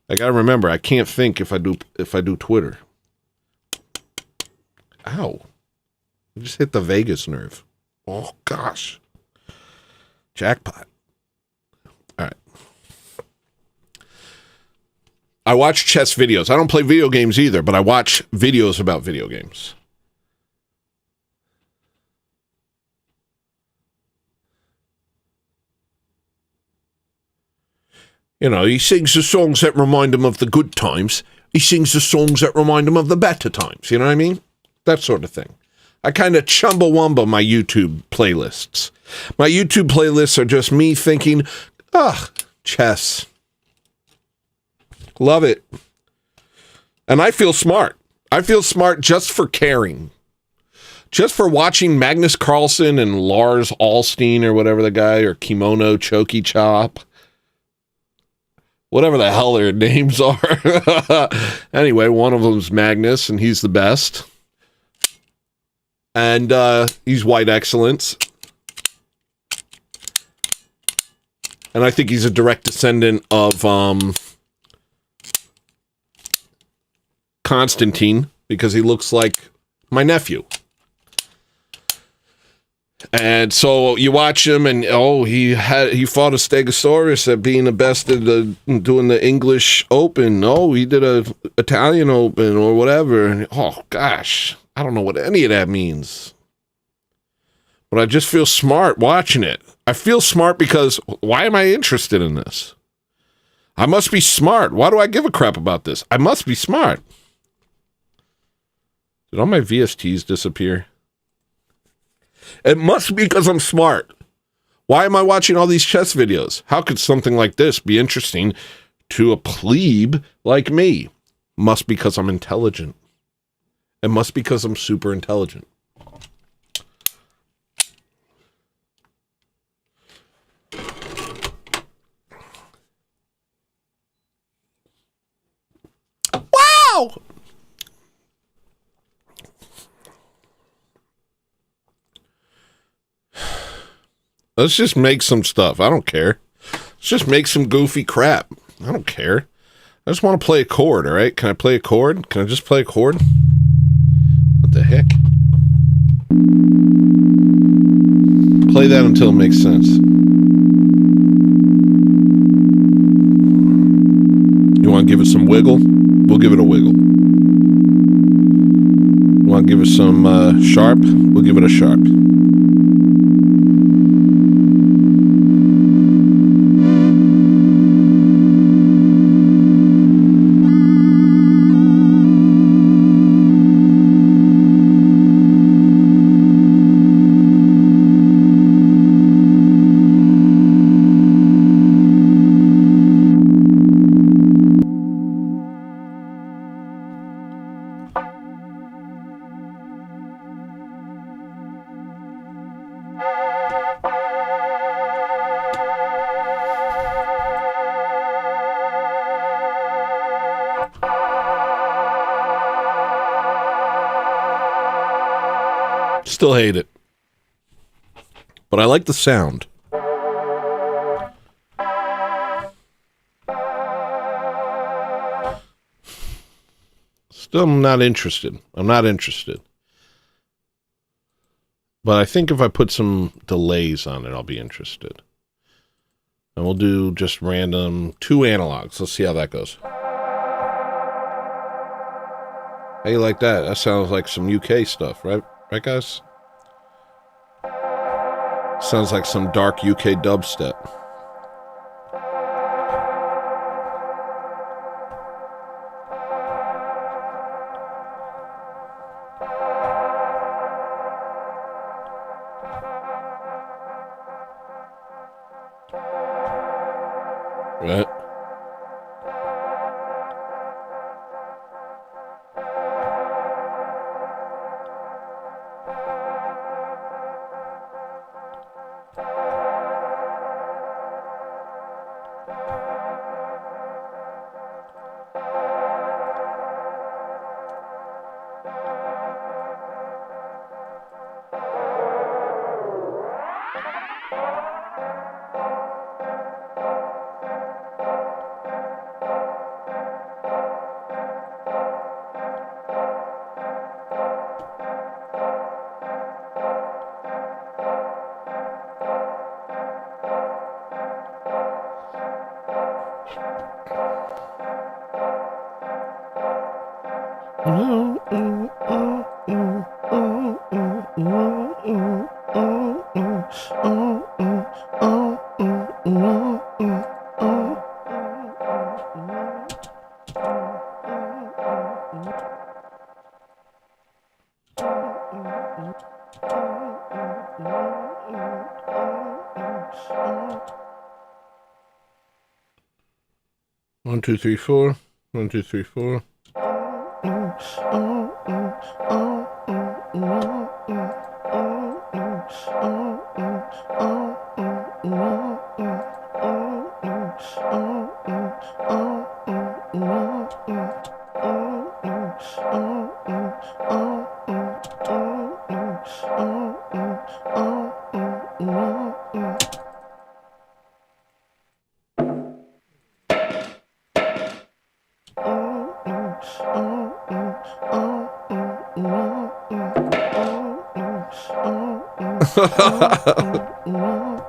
I got to remember, I can't think if I do Twitter. Ow. I just hit the vagus nerve. Oh, gosh. Jackpot. All right. I watch chess videos. I don't play video games either, but I watch videos about video games. You know, he sings the songs that remind him of the good times. He sings the songs that remind him of the better times. You know what I mean? That sort of thing. I kind of chumbawamba my YouTube playlists. My YouTube playlists are just me thinking, chess. Love it. And I feel smart. I feel smart just for caring. Just for watching Magnus Carlsen and Lars Alstein or whatever the guy, or Kimono Choki Chop. Whatever the hell their names are. Anyway, one of them's Magnus, and he's the best. And he's white excellence. And I think he's a direct descendant of Constantine, because he looks like my nephew. And so you watch him, and he fought a Stegosaurus at being the best at doing the English Open. He did a Italian Open or whatever. And, gosh, I don't know what any of that means. But I just feel smart watching it. I feel smart because why am I interested in this? I must be smart. Why do I give a crap about this? I must be smart. Did all my VSTs disappear? It must be because I'm smart. Why am I watching all these chess videos? How could something like this be interesting to a plebe like me? Must be because I'm intelligent. It must be because I'm super intelligent. Wow! Let's just make some stuff. I don't care. Let's just make some goofy crap. I don't care. I just want to play a chord, all right? Can I play a chord? Can I just play a chord? What the heck? Play that until it makes sense. You want to give it some wiggle? We'll give it a wiggle. You want to give it some sharp? We'll give it a sharp. Still hate it. But I like the sound. Still not interested. I'm not interested. But I think if I put some delays on it, I'll be interested. And we'll do just random 2 analogs. Let's see how that goes. How you like that? That sounds like some UK stuff, right? Right, guys? Sounds like some dark UK dubstep. Right? One, two, three, four. 1, 2, 3, 4.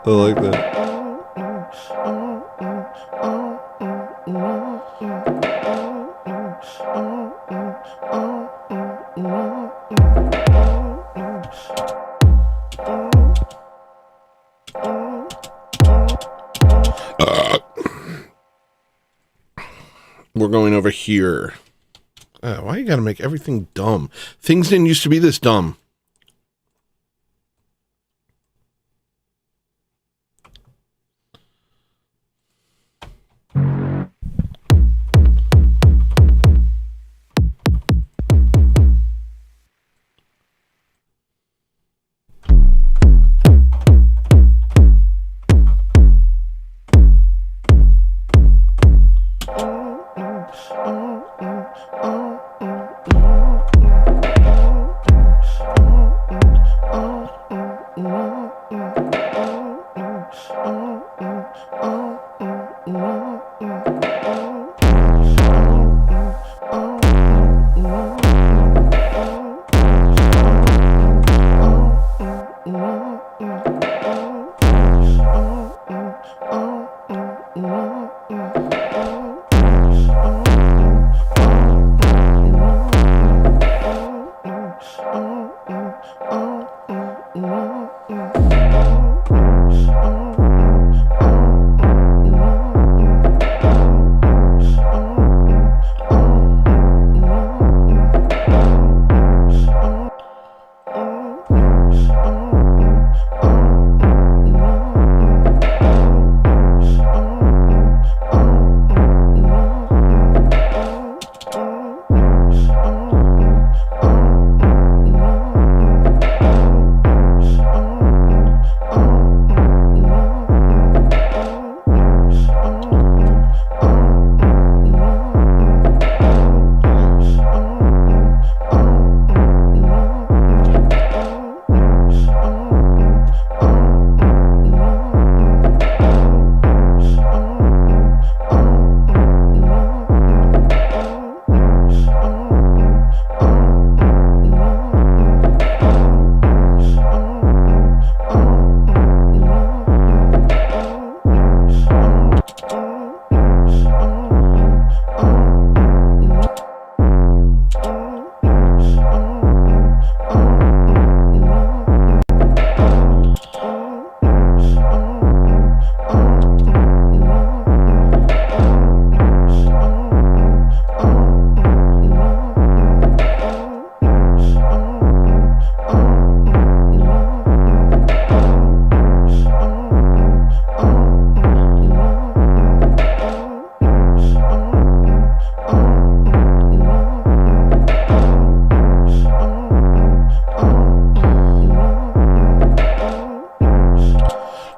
I like that. We're going over here. Why you gotta make everything dumb? Things didn't used to be this dumb.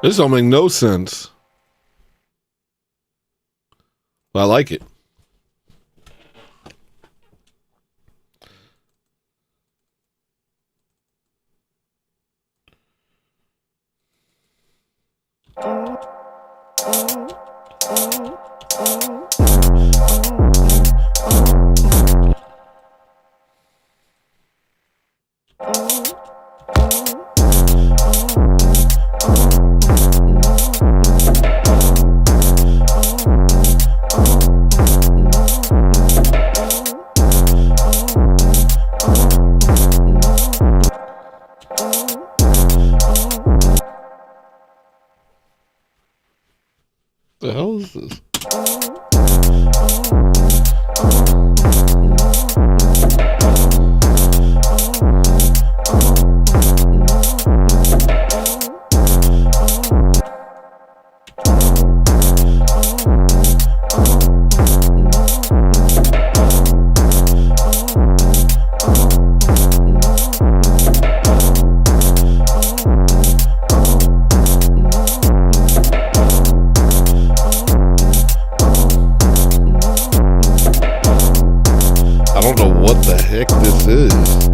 This don't make no sense. But I like it. The hell is this? I don't know what the heck this is.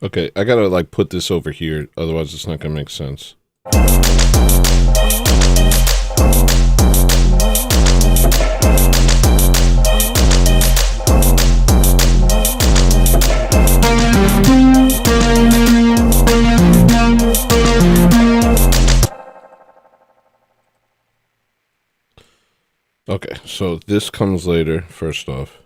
Okay, I gotta like put this over here, otherwise it's not gonna make sense. Okay, so this comes later, first off.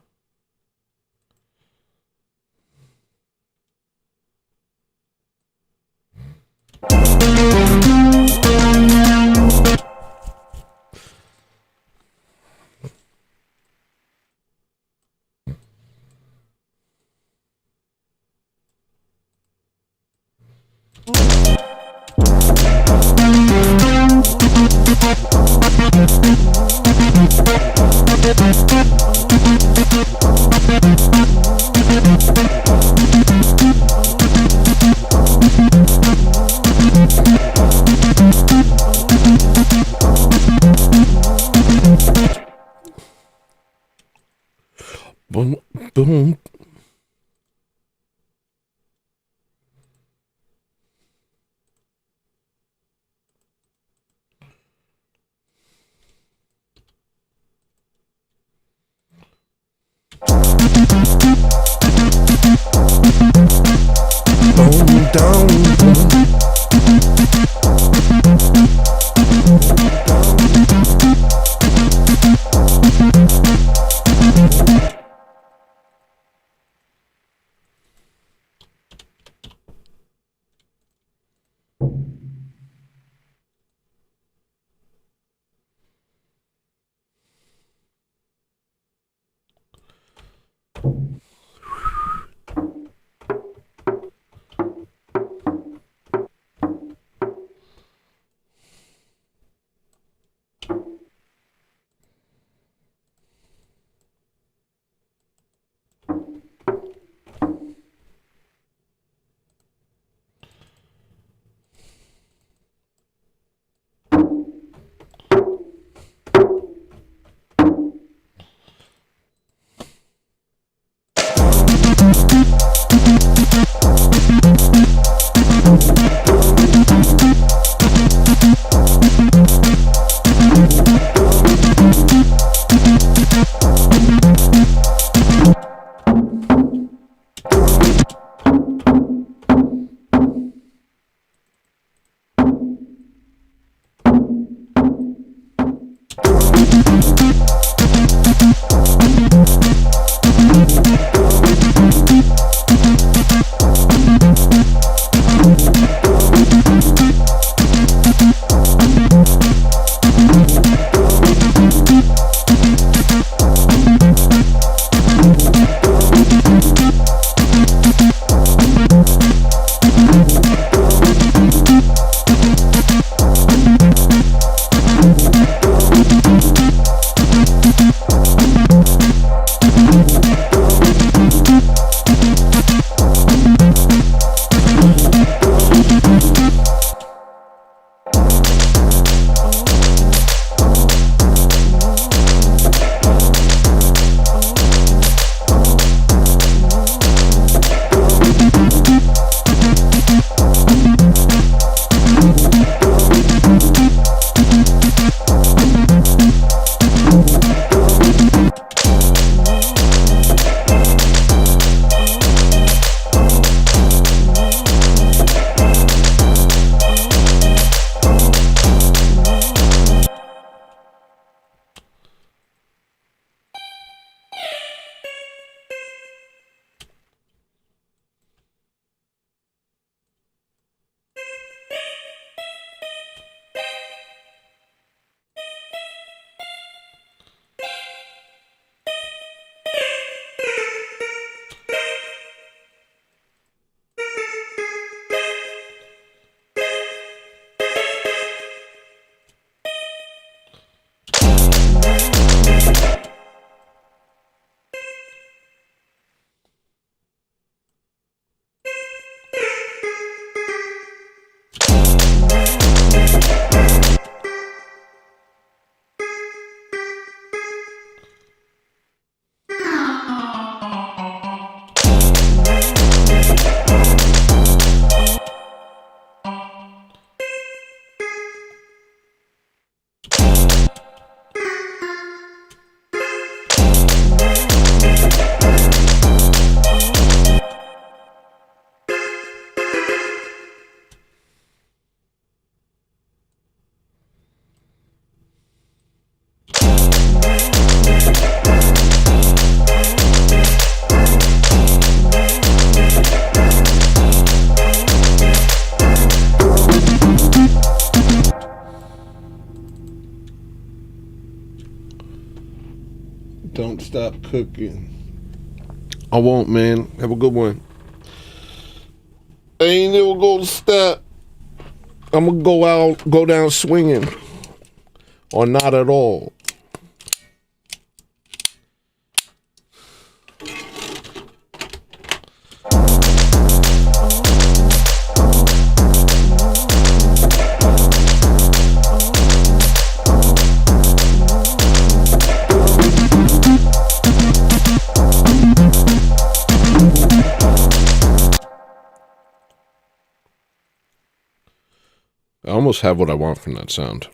Boom, boom. Boom, down, boom. stop cooking. I won't, man. Have a good one. I ain't never gonna stop. I'm gonna go down swinging. Or not at all. I almost have what I want from that sound.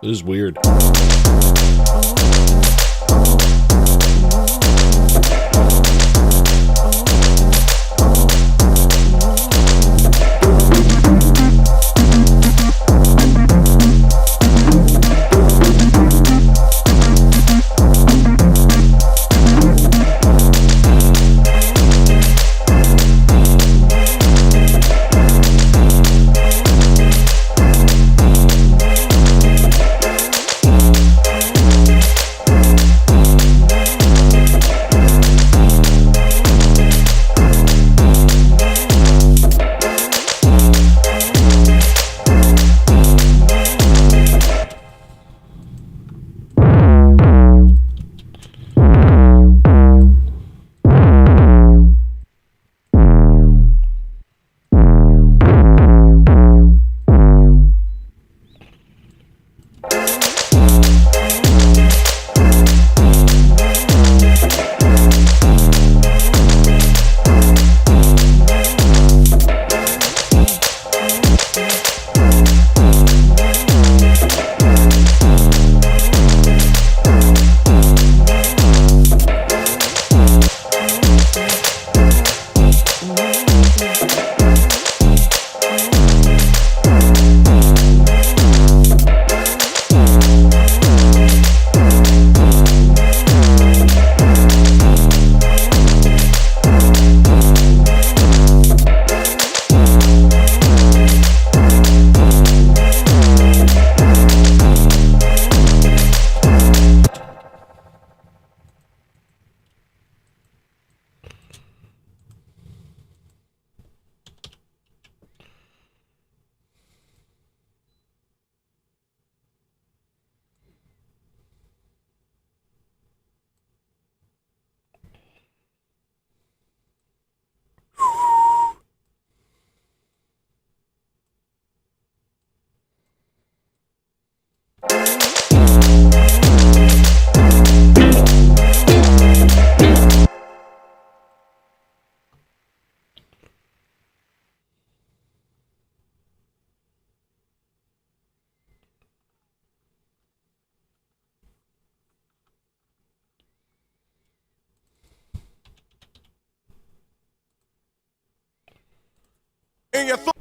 This is weird. in your throat.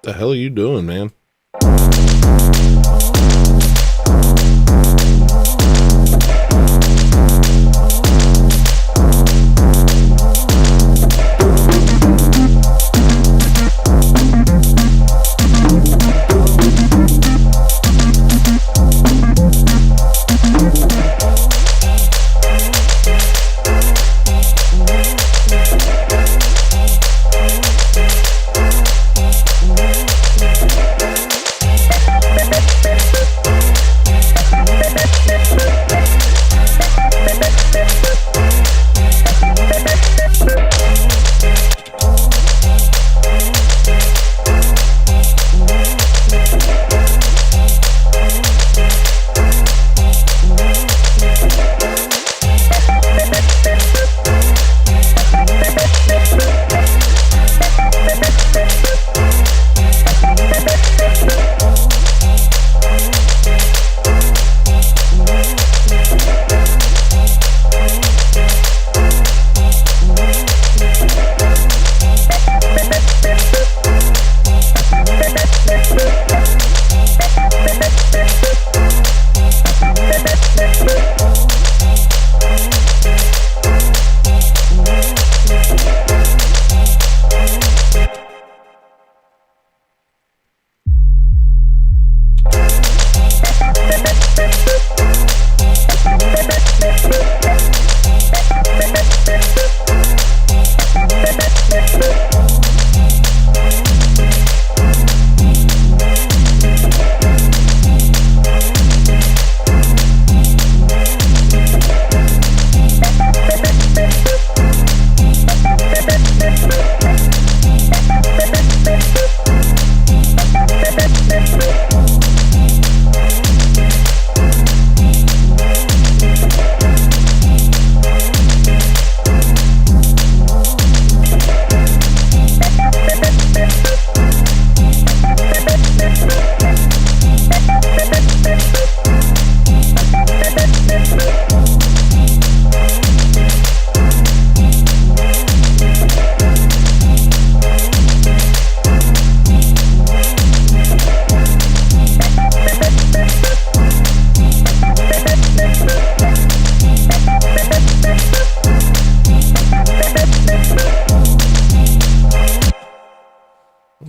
The hell are you doing, man?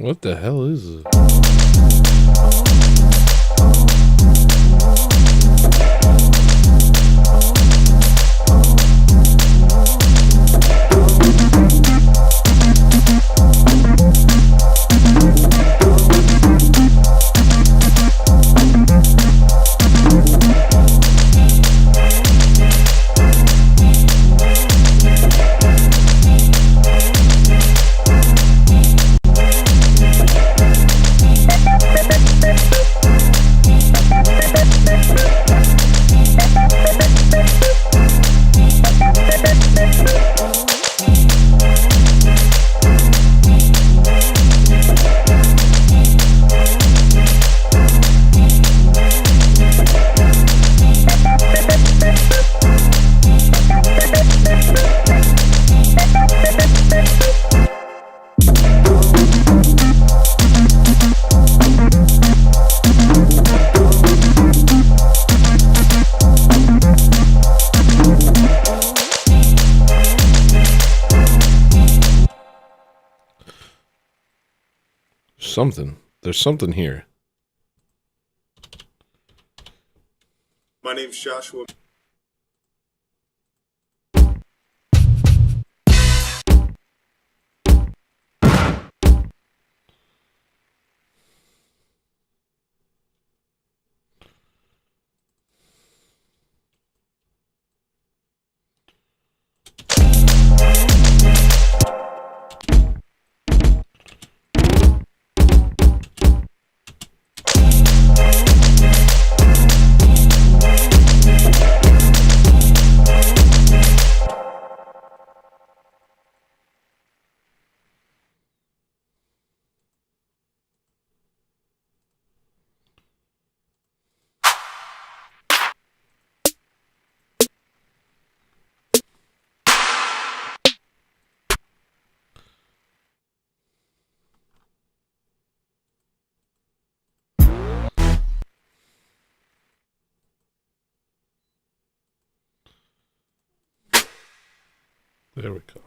What the hell is it? There's something here. My name's Joshua. There we go.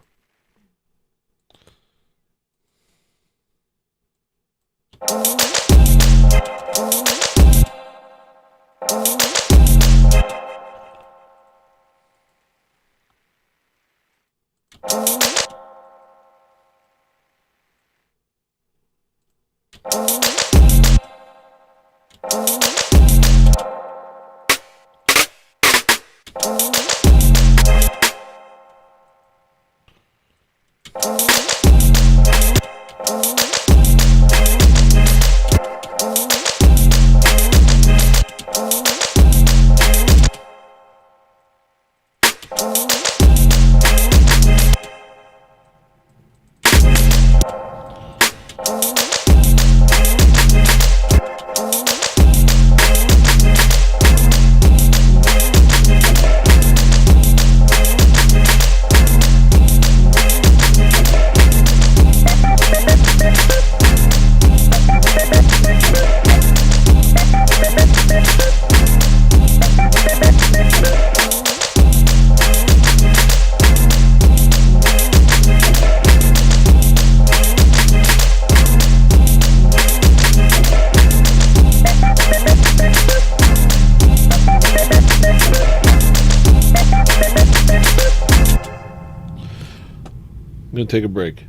I'm gonna take a break.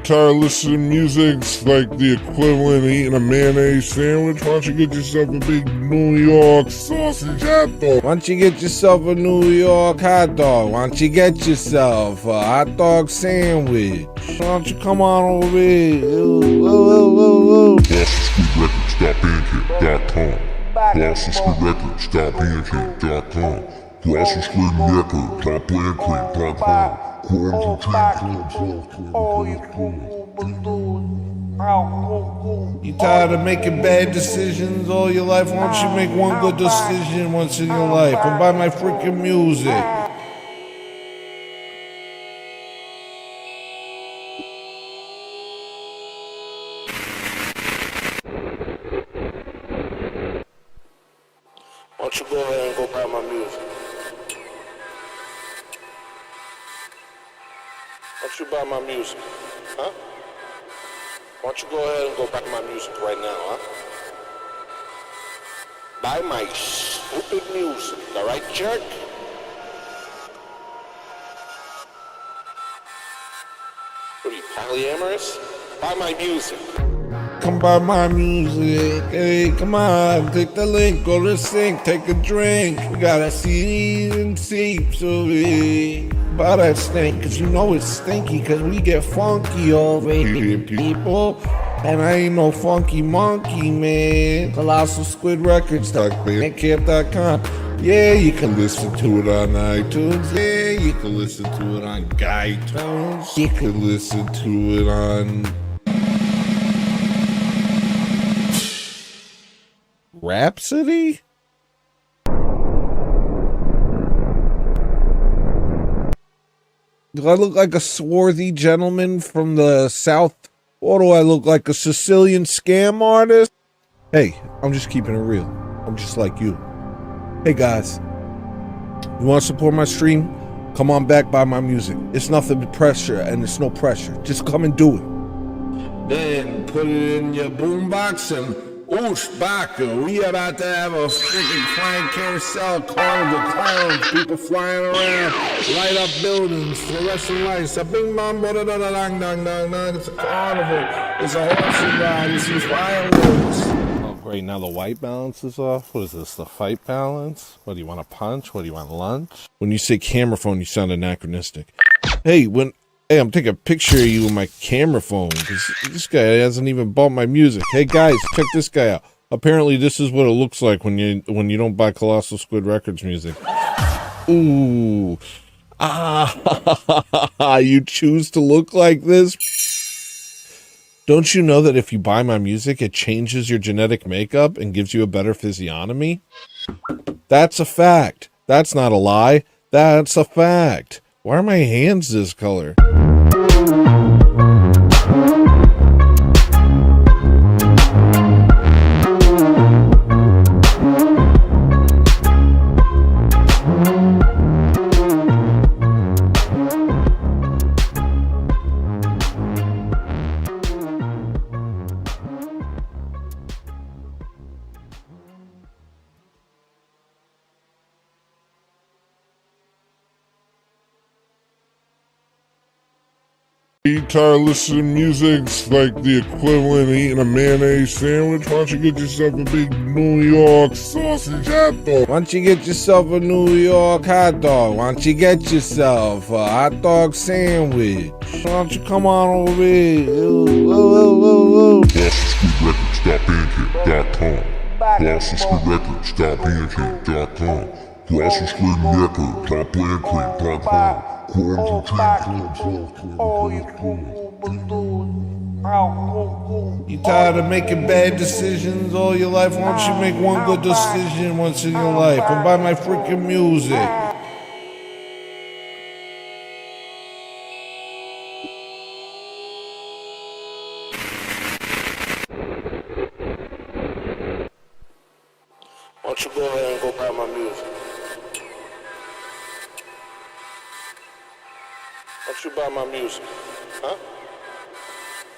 Tired of listening to music's like the equivalent of eating a mayonnaise sandwich? Why don't you get yourself a big New York sausage hot dog? Why don't you get yourself a New York hot dog? Why don't you get yourself a hot dog sandwich? Why don't you come on over here? BostonStreetRecords.bandcamp.com. BostonStreetRecords.bandcamp.com. You tired of making bad decisions all your life? Why don't you make one good decision once in your life and buy my freaking music? Why don't you go ahead and go buy my music? Why don't you buy my music? Huh? Why don't you go ahead and go back to my music right now, huh? Buy my stupid music, alright, jerk? What are you, polyamorous? Buy my music. Come buy my music, hey, come on, click the link, go to the sink, take a drink. We got our CDs and tapes of it. Buy that stink, cause you know it's stinky, cause we get funky over here, people. And I ain't no funky monkey, man. Colossal Squid Records, Bandcamp.com. Yeah, you can listen to it on iTunes. Yeah, you can listen to it on GuyTunes. You can listen to it on Rhapsody? Do I look like a swarthy gentleman from the South? Or do I look like a Sicilian scam artist? Hey, I'm just keeping it real. I'm just like you. Hey guys, you want to support my stream? Come on back, buy my music. It's nothing but pressure, and it's no pressure. Just come and do it. Then put it in your boombox and oosh, baka. We about to have a freaking flying carousel, carnival, clowns, people flying around, light up buildings, fluorescent lights, a bing bong, da da da da dang dang dang dang. It's a carnival. It's a horse ride. It's some fireworks. Oh great, now the white balance is off. What is this? The fight balance? What do you want, a punch? What do you want, lunch? When you say camera phone, you sound anachronistic. Hey, I'm taking a picture of you with my camera phone because this guy hasn't even bought my music. Hey guys, check this guy out. Apparently this is what it looks like when you don't buy Colossal Squid Records music. Ooh. Ah, you choose to look like this? Don't you know that if you buy my music, it changes your genetic makeup and gives you a better physiognomy? That's a fact. That's not a lie. That's a fact. Why are my hands this color? You tired of listening to music? It's like the equivalent of eating a mayonnaise sandwich. Why don't you get yourself a big New York sausage hot dog? Why don't you get yourself a New York hot dog? Why don't you get yourself a hot dog sandwich? Why don't you come on over here? ColossalSquidRecords.bandcamp.com. ColossalSquidRecords.bandcamp.com. You tired of making bad decisions all your life? Why don't you make one good decision once in your life and buy my freaking music? Why don't you go ahead and go buy my music? Why don't you buy my music, huh?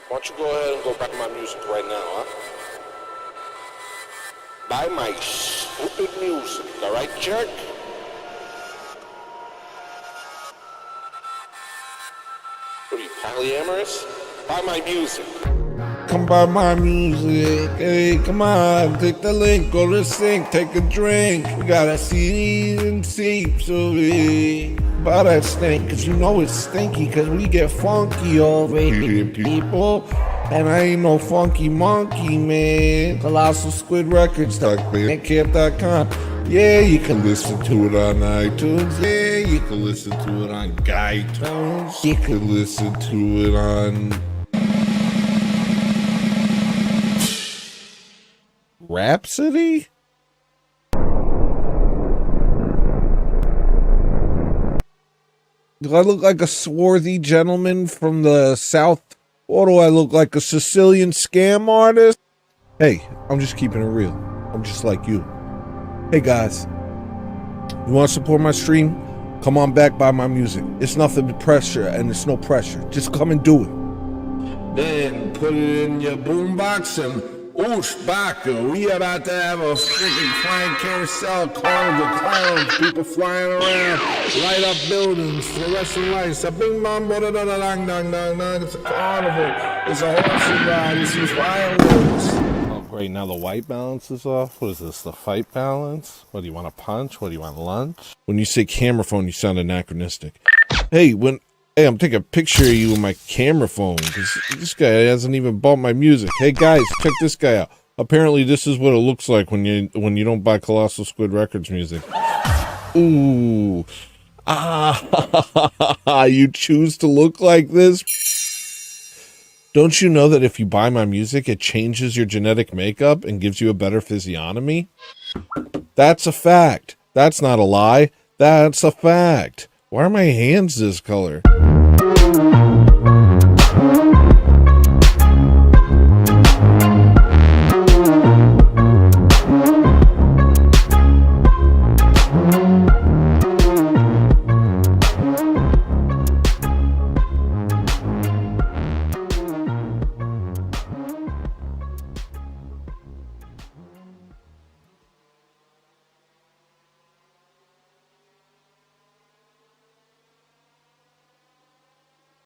Why don't you go ahead and go back to my music right now, huh? Buy my stupid music, alright, jerk? What are you, polyamorous? Buy my music. Come buy my music, hey, come on, click the link, go to the sink, take a drink. We got our CDs and tapes of it. Buy that stink, cause you know it's stinky, cause we get funky over here, people. And I ain't no funky monkey, man. Colossal Squid Records, Bandcamp.com. Yeah, you can listen to it on iTunes. Yeah, you can listen to it on GuyTunes. You can listen to it on Rhapsody? Do I look like a swarthy gentleman from the South? Or do I look like a Sicilian scam artist? Hey, I'm just keeping it real. I'm just like you. Hey guys, you want to support my stream? Come on back, buy my music. It's nothing but pressure, and it's no pressure. Just come and do it. Then put it in your boombox and oosh baka. We about to have a freaking flying carousel, carnival, clowns, people flying around, light up buildings, fluorescent lights, a bing bong, da da da dang dang dang dang. It's a carnival. It's a horse ride. It's some fireworks. Oh, great. Now the white balance is off. What is this? The fight balance? What do you want to punch? What do you want lunch? When you say camera phone, you sound anachronistic. Hey, I'm taking a picture of you with my camera phone because this guy hasn't even bought my music. Hey guys, check this guy out. Apparently, this is what it looks like when you don't buy Colossal Squid Records music. Ooh, you choose to look like this. Don't you know that if you buy my music, it changes your genetic makeup and gives you a better physiognomy? That's a fact. That's not a lie. That's a fact. Why are my hands this color?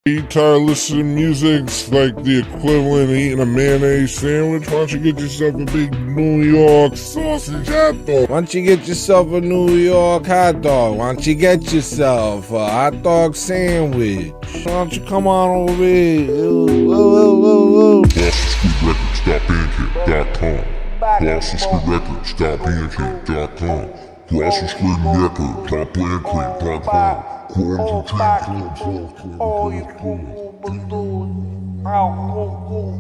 You tired of listening to music's like the equivalent of eating a mayonnaise sandwich? Why don't you get yourself a big New York sausage hot dog? Why don't you get yourself a New York hot dog? Why don't you get yourself a hot dog sandwich? Why don't you come on over here? ColossalSquidRecords.bandcamp.com. ColossalSquidRecords.bandcamp.com.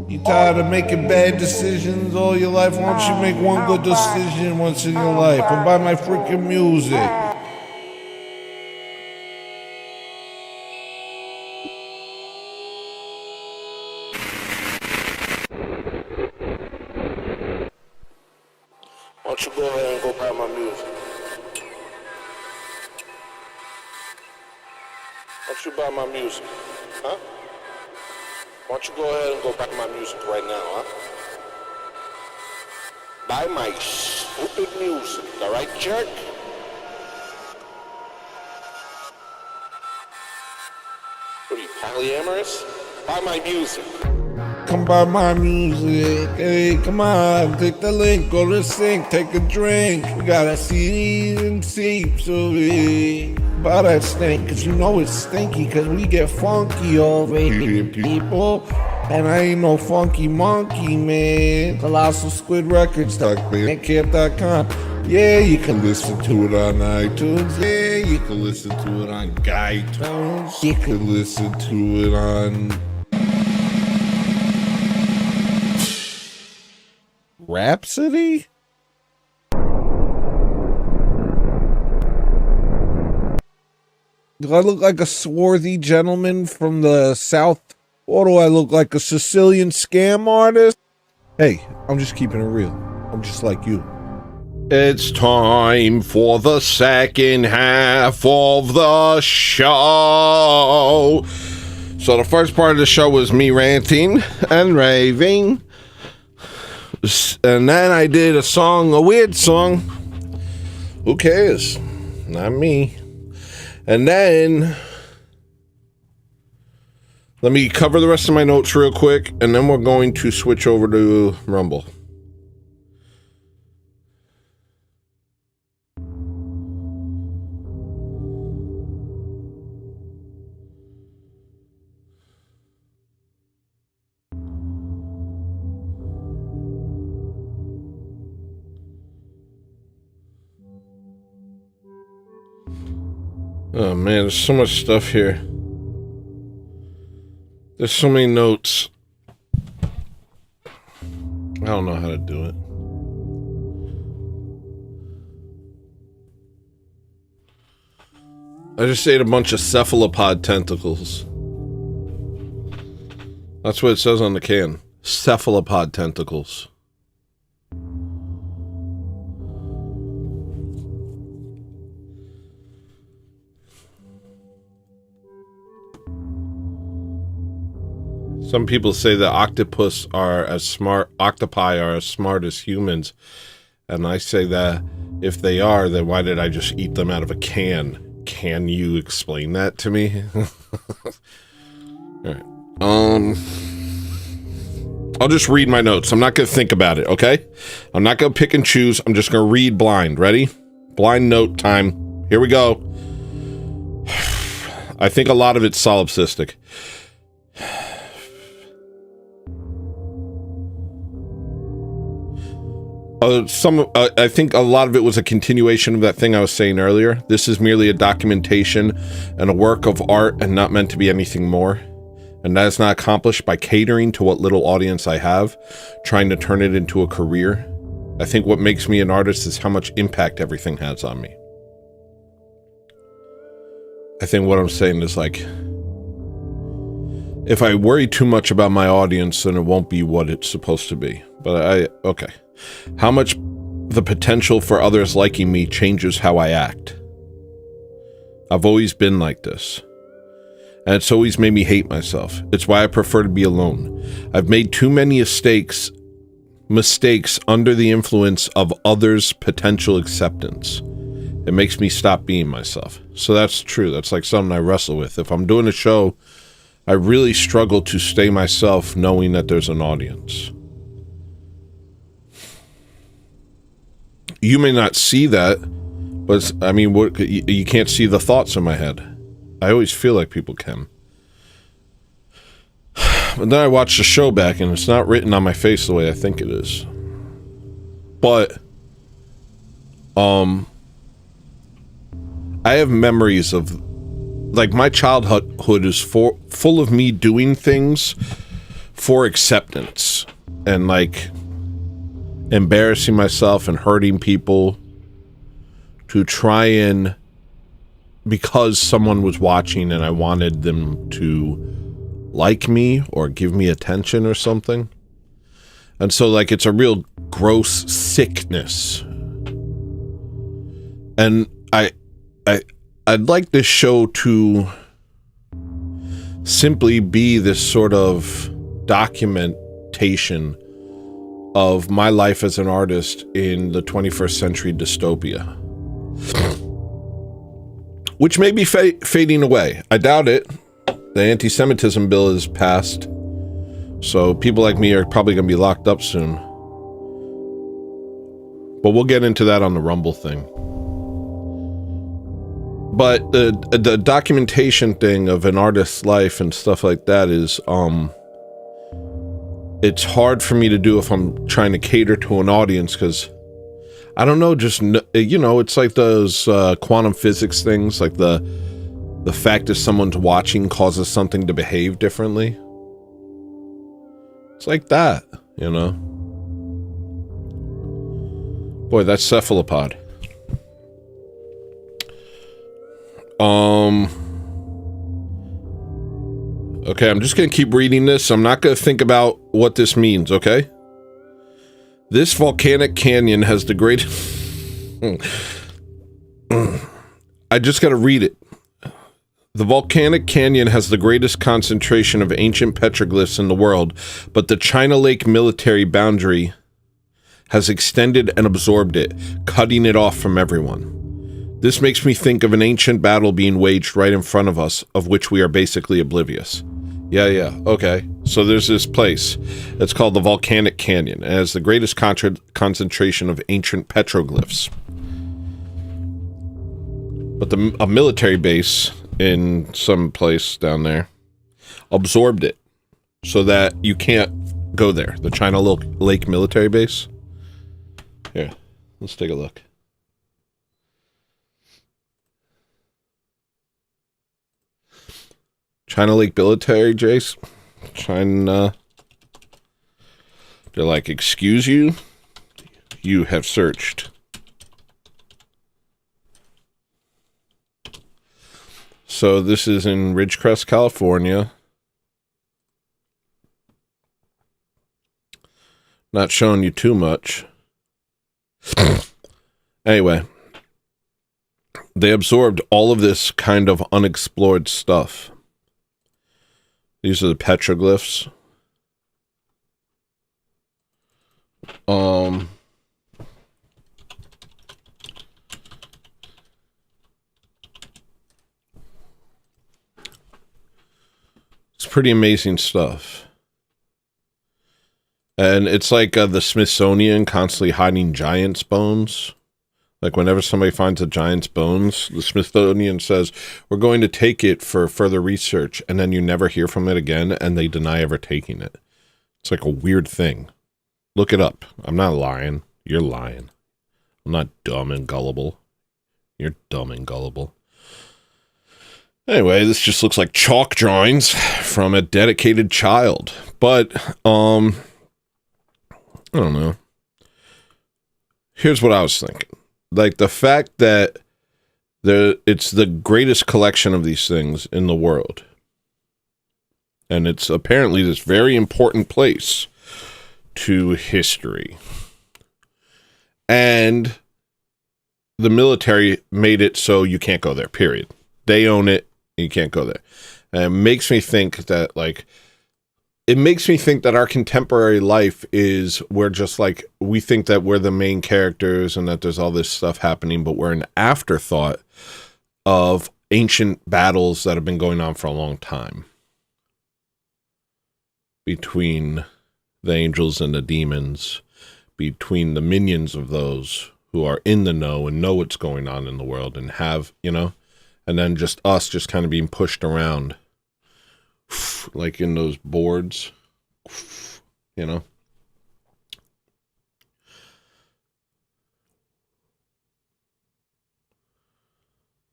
You tired of making bad decisions all your life? Why don't you make one good decision once in your life and buy my freaking music? Why don't you go ahead and go buy my music? Why don't you buy my music? Huh? Why don't you go ahead and go buy my music right now, huh? Buy my stupid music, alright, jerk? What are you, polyamorous? Buy my music. Come buy my music, hey, come on, click the link, go to the sink, take a drink. We got a CDs and tapes of it. Buy that stink, cause you know it's stinky, cause we get funky over here, people. And I ain't no funky monkey, man. Colossal Squid Records, bandcamp.com. Yeah, you can listen to it on iTunes. Yeah, you can listen to it on iTunes. You can listen to it on Rhapsody? Do I look like a swarthy gentleman from the South? Or do I look like a Sicilian scam artist? Hey, I'm just keeping it real. I'm just like you. It's time for the second half of the show. So the first part of the show was me ranting and raving. And then I did a weird song. Who cares? Not me. And then let me cover the rest of my notes real quick, and then we're going to switch over to Rumble. Oh man, there's so much stuff here. There's so many notes. I don't know how to do it. I just ate a bunch of cephalopod tentacles. That's what it says on the can. Cephalopod tentacles. Some people say that octopi are as smart as humans, and I say that if they are, then why did I just eat them out of a can? Can you explain that to me? All right. I'll just read my notes. I'm not going to think about it, okay? I'm not going to pick and choose. I'm just going to read blind. Ready? Blind note time. Here we go. I think a lot of it's solipsistic. I think a lot of it was a continuation of that thing I was saying earlier. This is merely a documentation and a work of art and not meant to be anything more. And that is not accomplished by catering to what little audience I have, trying to turn it into a career. I think what makes me an artist is how much impact everything has on me. I think what I'm saying is like, if I worry too much about my audience, then it won't be what it's supposed to be. But okay. How much the potential for others liking me changes how I act. I've always been like this. And it's always made me hate myself. It's why I prefer to be alone. I've made too many mistakes under the influence of others' potential acceptance. It makes me stop being myself. So that's true. That's like something I wrestle with. If I'm doing a show, I really struggle to stay myself knowing that there's an audience. You may not see that, but I mean, you can't see the thoughts in my head. I always feel like people can. But then I watch the show back and it's not written on my face the way I think it is. But, I have memories of, like, my childhood is full of me doing things for acceptance. And, like, embarrassing myself and hurting people to try and, because someone was watching and I wanted them to like me or give me attention or something. And so, like, it's a real gross sickness. And I'd like this show to simply be this sort of documentation of my life as an artist in the 21st century dystopia. Which may be fading away. I doubt it. The anti-Semitism bill is passed, so people like me are probably going to be locked up soon. But we'll get into that on the Rumble thing. But the documentation thing of an artist's life and stuff like that is, it's hard for me to do if I'm trying to cater to an audience, because I don't know, just, you know, it's like those quantum physics things, like the fact that someone's watching causes something to behave differently. It's like that, you know? Boy, that's cephalopod. Okay, I'm just gonna keep reading this. I'm not gonna think about what this means, okay? This volcanic canyon has the greatest... I just gotta read it. The volcanic canyon has the greatest concentration of ancient petroglyphs in the world, but the China Lake military boundary has extended and absorbed it, cutting it off from everyone. This makes me think of an ancient battle being waged right in front of us, of which we are basically oblivious. Yeah, okay. So there's this place. It's called the Volcanic Canyon. It has the greatest concentration of ancient petroglyphs. But a military base in some place down there absorbed it so that you can't go there. The China Lake military base. Here, let's take a look. China Lake military base. China. They're like, excuse you? You have searched. So this is in Ridgecrest, California. Not showing you too much. Anyway. They absorbed all of this kind of unexplored stuff. These are the petroglyphs. It's pretty amazing stuff. And it's like the Smithsonian constantly hiding giants' bones. Like whenever somebody finds a giant's bones, the Smithsonian says, we're going to take it for further research. And then you never hear from it again, and they deny ever taking it. It's like a weird thing. Look it up. I'm not lying. You're lying. I'm not dumb and gullible. You're dumb and gullible. Anyway, this just looks like chalk drawings from a dedicated child. But, I don't know. Here's what I was thinking. Like, the fact that it's the greatest collection of these things in the world. And it's apparently this very important place to history. And the military made it so you can't go there, period. They own it, and you can't go there. And it makes me think that, our contemporary life is, we're just like, we think that we're the main characters and that there's all this stuff happening, but we're an afterthought of ancient battles that have been going on for a long time between the angels and the demons, between the minions of those who are in the know and know what's going on in the world and have, and then just us just kind of being pushed around like in those boards,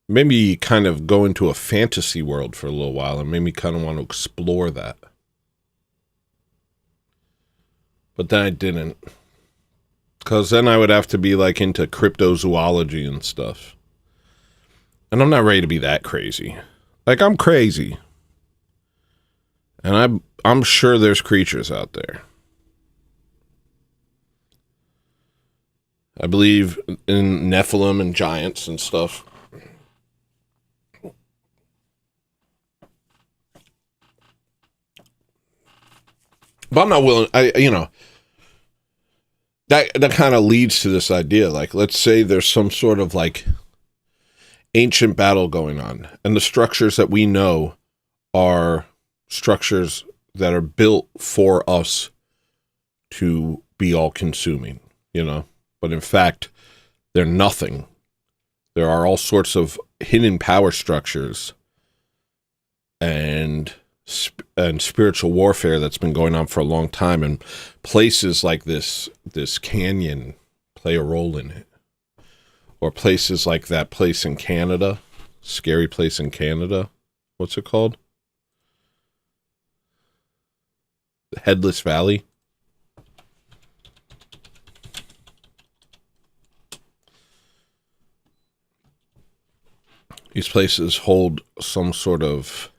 Maybe kind of go into a fantasy world for a little while and maybe kind of want to explore that. But then I didn't. Because then I would have to be like into cryptozoology and stuff. And I'm not ready to be that crazy. Like, I'm crazy. And I'm sure there's creatures out there. I believe in Nephilim and giants and stuff. But I'm not willing, that kind of leads to this idea. Like, let's say there's some sort of like ancient battle going on, and the structures that we know are structures that are built for us to be all consuming, but in fact, they're nothing. There are all sorts of hidden power structures and spiritual warfare that's been going on for a long time, and places like this canyon play a role in it, or places like that place in Canada, scary place in Canada, what's it called? The Headless Valley. These places hold some sort of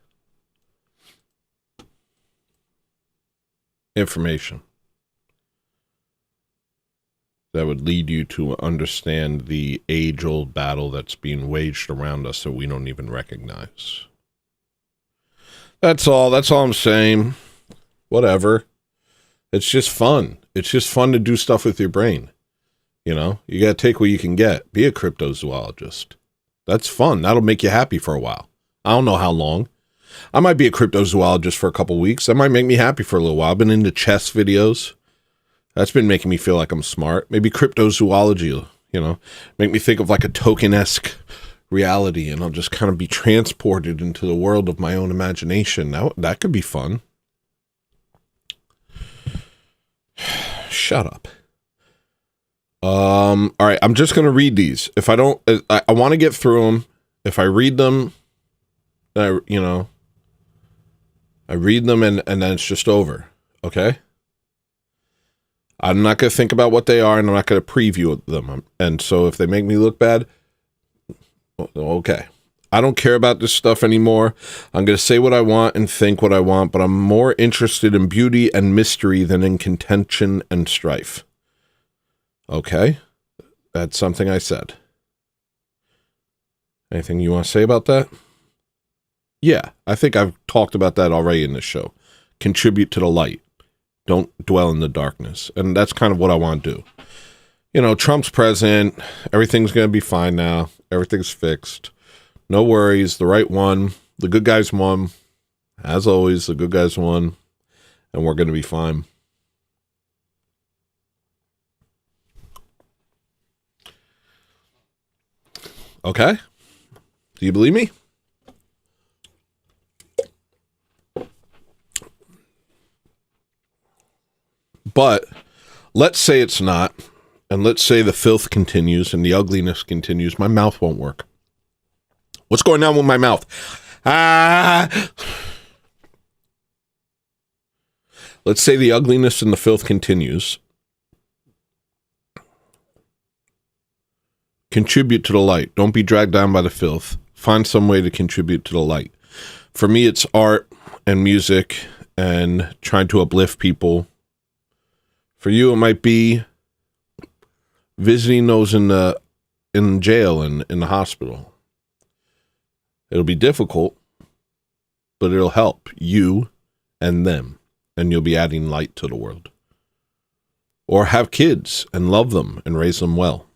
information that would lead you to understand the age-old battle that's being waged around us that we don't even recognize. That's all I'm saying. Whatever. It's just fun. It's just fun to do stuff with your brain. You gotta take what you can get. Be a cryptozoologist. That's fun. That'll make you happy for a while. I don't know how long. I might be a cryptozoologist for a couple weeks. That might make me happy for a little while. I've been into chess videos. That's been making me feel like I'm smart. Maybe cryptozoology will, make me think of like a token-esque reality, and I'll just kind of be transported into the world of my own imagination. That could be fun. Shut up. All right, I'm just going to read these. If I don't, I want to get through them. If I read them, I read them and then it's just over. Okay? I'm not going to think about what they are, and I'm not going to preview them. And so if they make me look bad, okay. I don't care about this stuff anymore. I'm going to say what I want and think what I want, but I'm more interested in beauty and mystery than in contention and strife. Okay? That's something I said. Anything you want to say about that? Yeah, I think I've talked about that already in this show. Contribute to the light. Don't dwell in the darkness. And that's kind of what I want to do. You know, Trump's president. Everything's going to be fine now. Everything's fixed. No worries. The right won. The good guys won. As always, the good guys won. And we're going to be fine. Okay? Do you believe me? But let's say it's not, and let's say the filth continues and the ugliness continues. My mouth won't work. What's going on with my mouth? Let's say the ugliness and the filth continues. Contribute to the light. Don't be dragged down by the filth. Find some way to contribute to the light. For me, it's art and music and trying to uplift people. For you, it might be visiting those in jail and in the hospital. It'll be difficult, but it'll help you and them, and you'll be adding light to the world. Or have kids and love them and raise them well.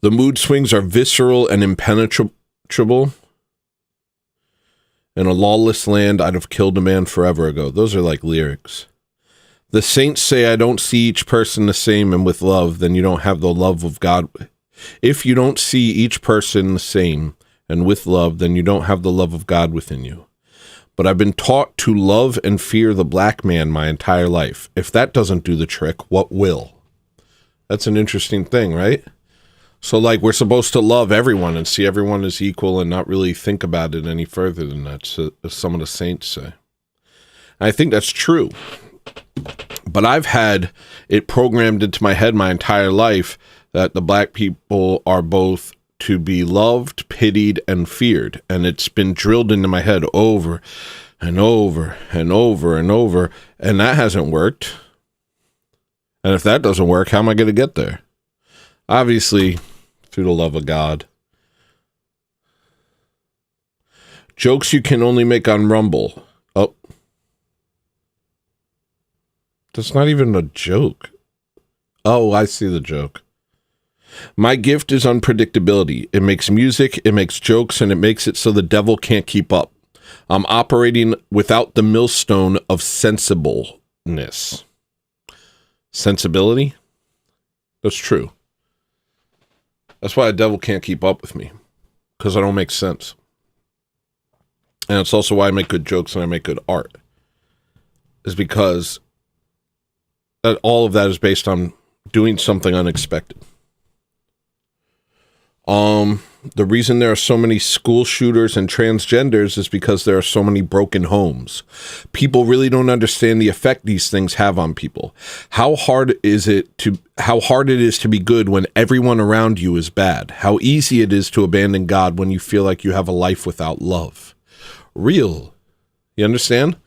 The mood swings are visceral and impenetrable. In a lawless land, I'd have killed a man forever ago. Those are like lyrics. The saints say, I don't see each person the same, and with love, then you don't have the love of God. If you don't see each person the same, and with love, then you don't have the love of God within you. But I've been taught to love and fear the black man my entire life. If that doesn't do the trick, what will? That's an interesting thing, right? So, like, we're supposed to love everyone and see everyone as equal and not really think about it any further than that, so, as some of the saints say. I think that's true. But I've had it programmed into my head my entire life that the black people are both to be loved, pitied, and feared. And it's been drilled into my head over and over and over and over. And that hasn't worked. And if that doesn't work, how am I going to get there? Obviously, through the love of God. Jokes you can only make on Rumble. Oh. That's not even a joke. Oh, I see the joke. My gift is unpredictability. It makes music, it makes jokes, and it makes it so the devil can't keep up. I'm operating without the millstone of sensibleness. Sensibility? That's true. That's why the devil can't keep up with me. Because I don't make sense. And it's also why I make good jokes and I make good art. Is because all of that is based on doing something unexpected. The reason there are so many school shooters and transgenders is because there are so many broken homes. People really don't understand the effect these things have on people. How hard it is to be good when everyone around you is bad. How easy it is to abandon God when you feel like you have a life without love. Real. You understand?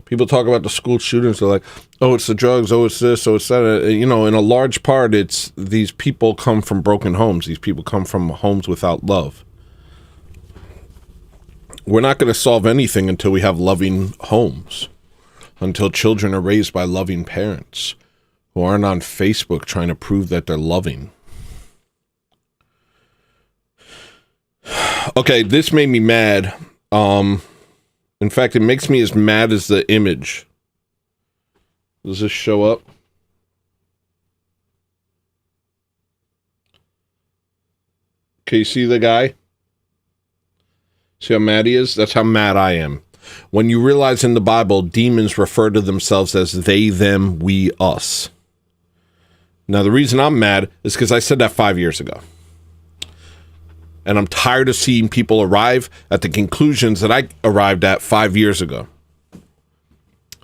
People talk about the school shootings. They're like, oh, it's the drugs. Oh, it's this. Oh, it's that. You know, in a large part, it's these people come from broken homes. These people come from homes without love. We're not going to solve anything until we have loving homes, until children are raised by loving parents who aren't on Facebook trying to prove that they're loving. Okay, this made me mad. In fact, it makes me as mad as the image. Does this show up? Okay, you see the guy? See how mad he is? That's how mad I am. When you realize in the Bible, demons refer to themselves as they, them, we, us. Now, the reason I'm mad is because I said that 5 years ago. And I'm tired of seeing people arrive at the conclusions that I arrived at 5 years ago.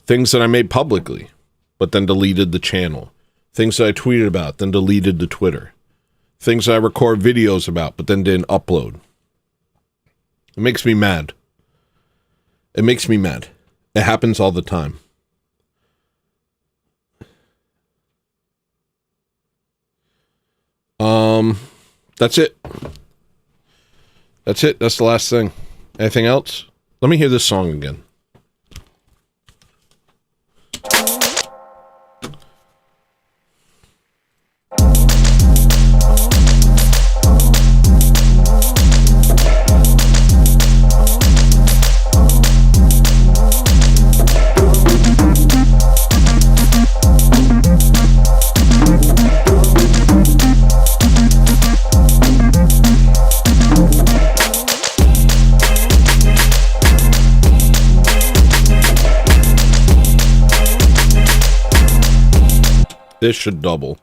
Things that I made publicly, but then deleted the channel. Things that I tweeted about, then deleted the Twitter. Things that I record videos about, but then didn't upload. It makes me mad. It makes me mad. It happens all the time. That's it. That's it. That's the last thing. Anything else? Let me hear this song again. This should double.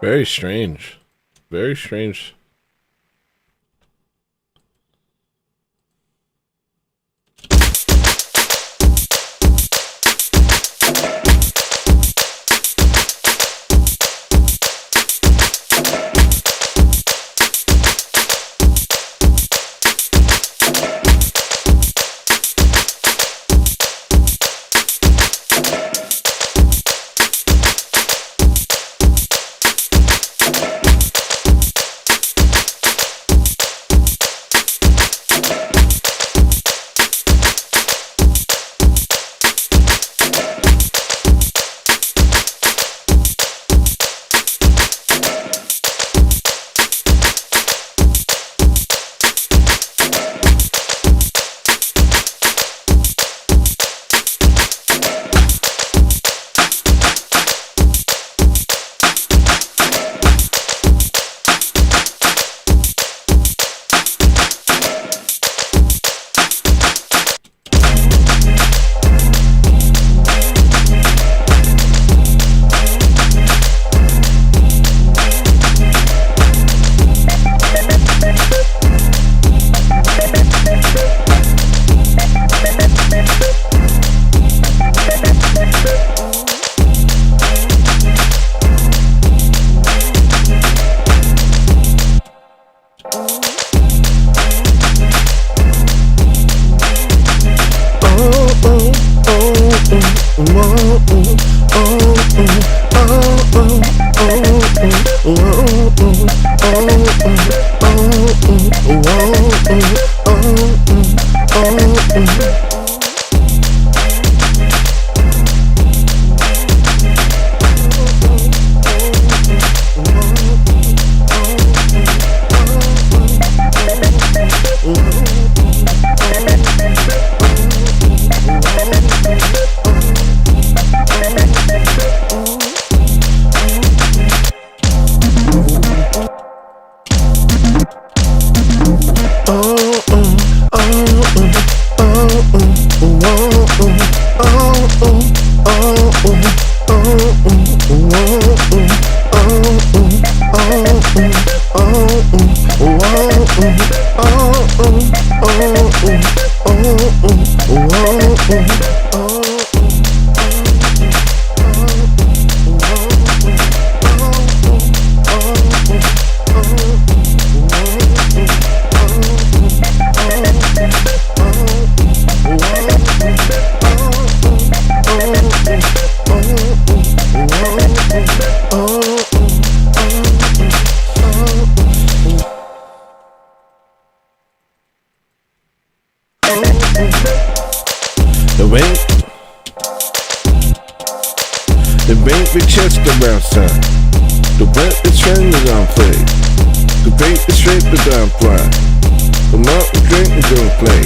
Very strange. Very strange. gonna play.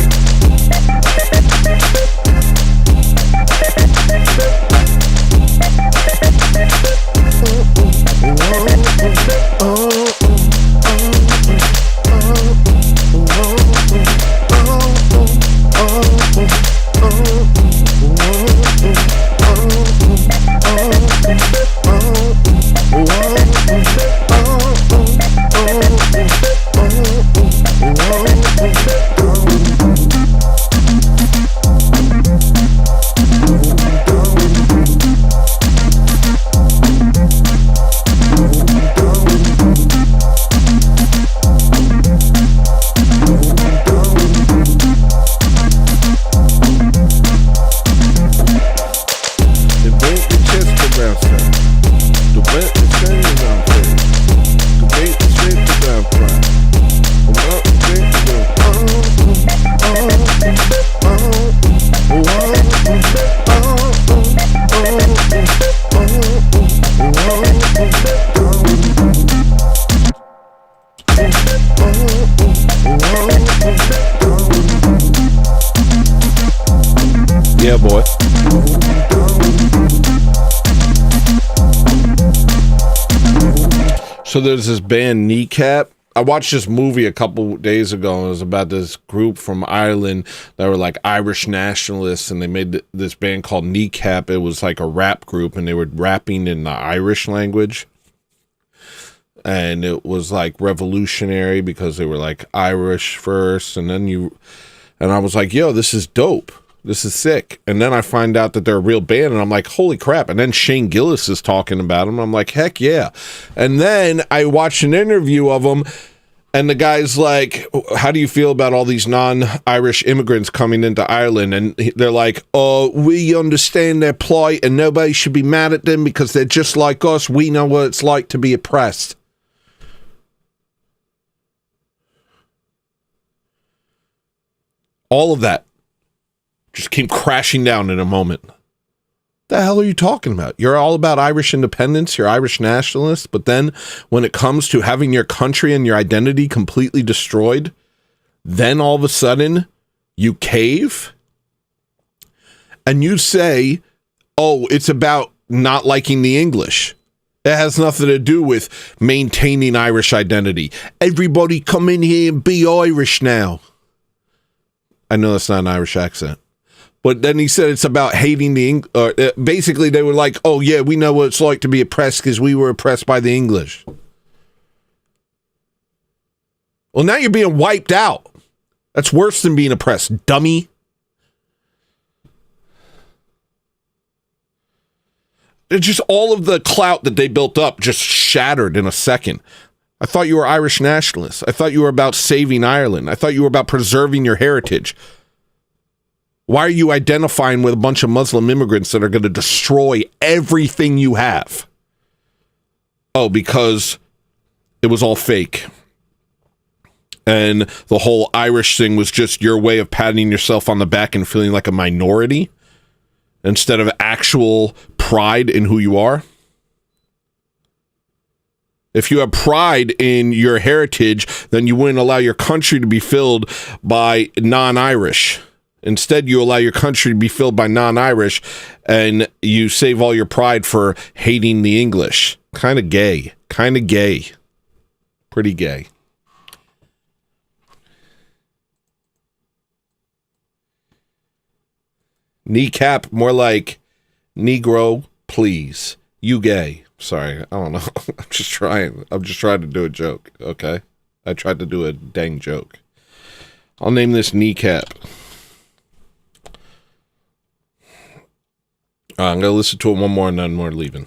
Yeah, boy. So there's this band Kneecap. I watched this movie a couple days ago, and it was about this group from Ireland that were like Irish nationalists, and they made this band called Kneecap. It was like a rap group, and they were rapping in the Irish language. And it was like revolutionary because they were like Irish first, and I was like, yo, this is dope. This is sick. And then I find out that they're a real band, and I'm like, holy crap. And then Shane Gillis is talking about them. I'm like, heck yeah. And then I watched an interview of them, and the guy's like, how do you feel about all these non-Irish immigrants coming into Ireland? And they're like, oh, we understand their plight, and nobody should be mad at them because they're just like us. We know what it's like to be oppressed. All of that just came crashing down in a moment. The hell are you talking about? You're all about Irish independence, you're Irish nationalists, but then when it comes to having your country and your identity completely destroyed, then all of a sudden you cave and you say, oh, it's about not liking the English. It has nothing to do with maintaining Irish identity. Everybody come in here and be Irish now. I know that's not an Irish accent. But then he said it's about hating the English. Basically, they were like, oh, yeah, we know what it's like to be oppressed because we were oppressed by the English. Well, now you're being wiped out. That's worse than being oppressed, dummy. It's just all of the clout that they built up just shattered in a second. I thought you were Irish nationalists. I thought you were about saving Ireland. I thought you were about preserving your heritage. Why are you identifying with a bunch of Muslim immigrants that are going to destroy everything you have? Oh, because it was all fake. And the whole Irish thing was just your way of patting yourself on the back and feeling like a minority instead of actual pride in who you are. If you have pride in your heritage, then you wouldn't allow your country to be filled by non-Irish. Instead, you allow your country to be filled by non-Irish, and you save all your pride for hating the English. Kind of gay. Kind of gay. Pretty gay. Kneecap, more like Negro, please. You gay. Sorry, I don't know. I'm just trying to do a joke, okay? I tried to do a dang joke. I'll name this Kneecap. I'm going to listen to it one more and then we're leaving.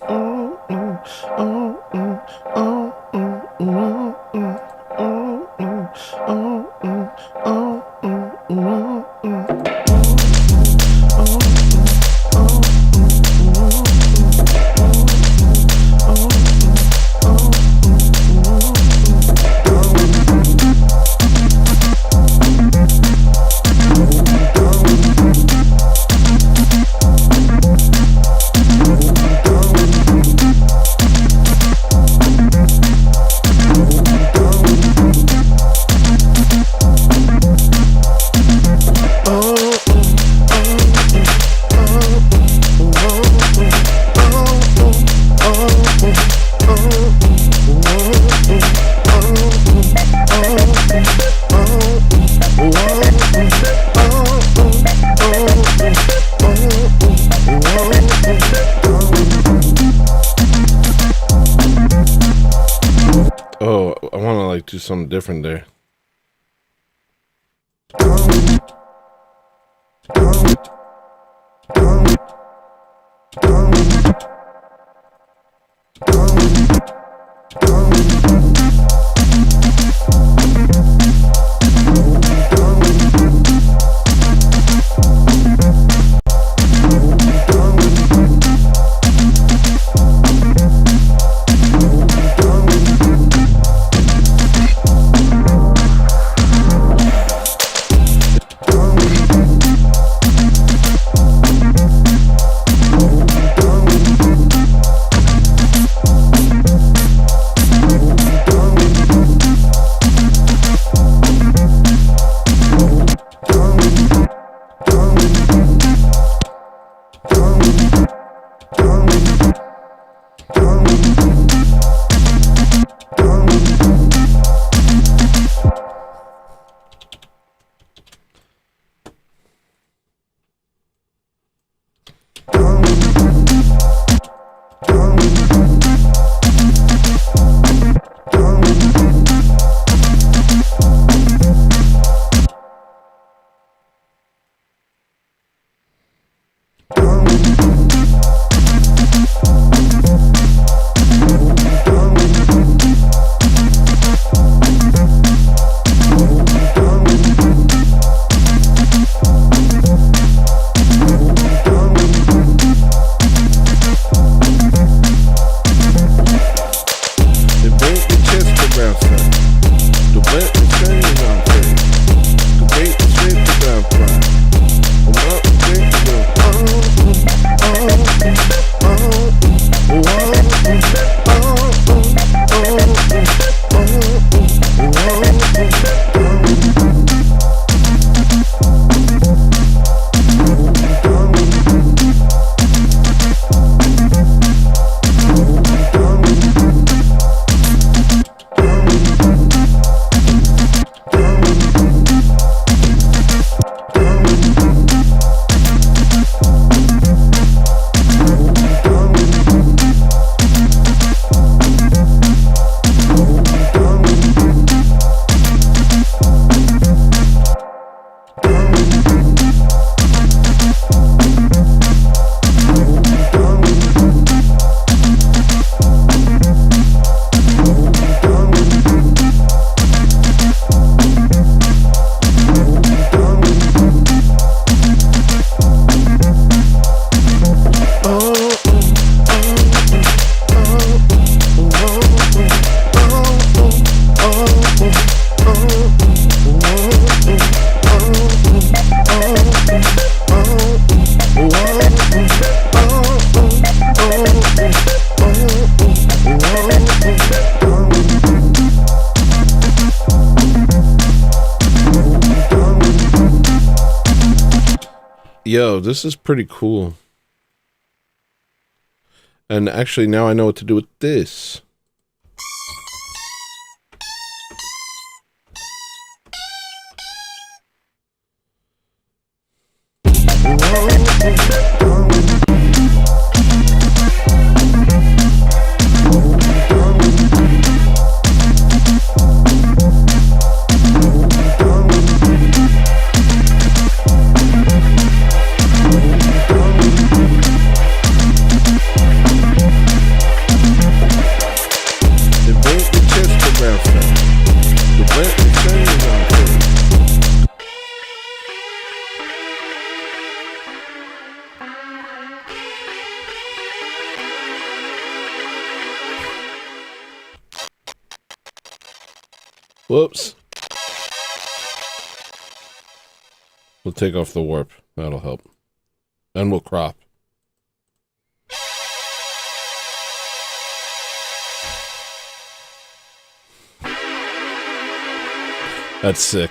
Oh, I want to like do something different there. Yo, this is pretty cool. And actually, now I know what to do with this. Whoops. We'll take off the warp. That'll help. And we'll crop. That's sick.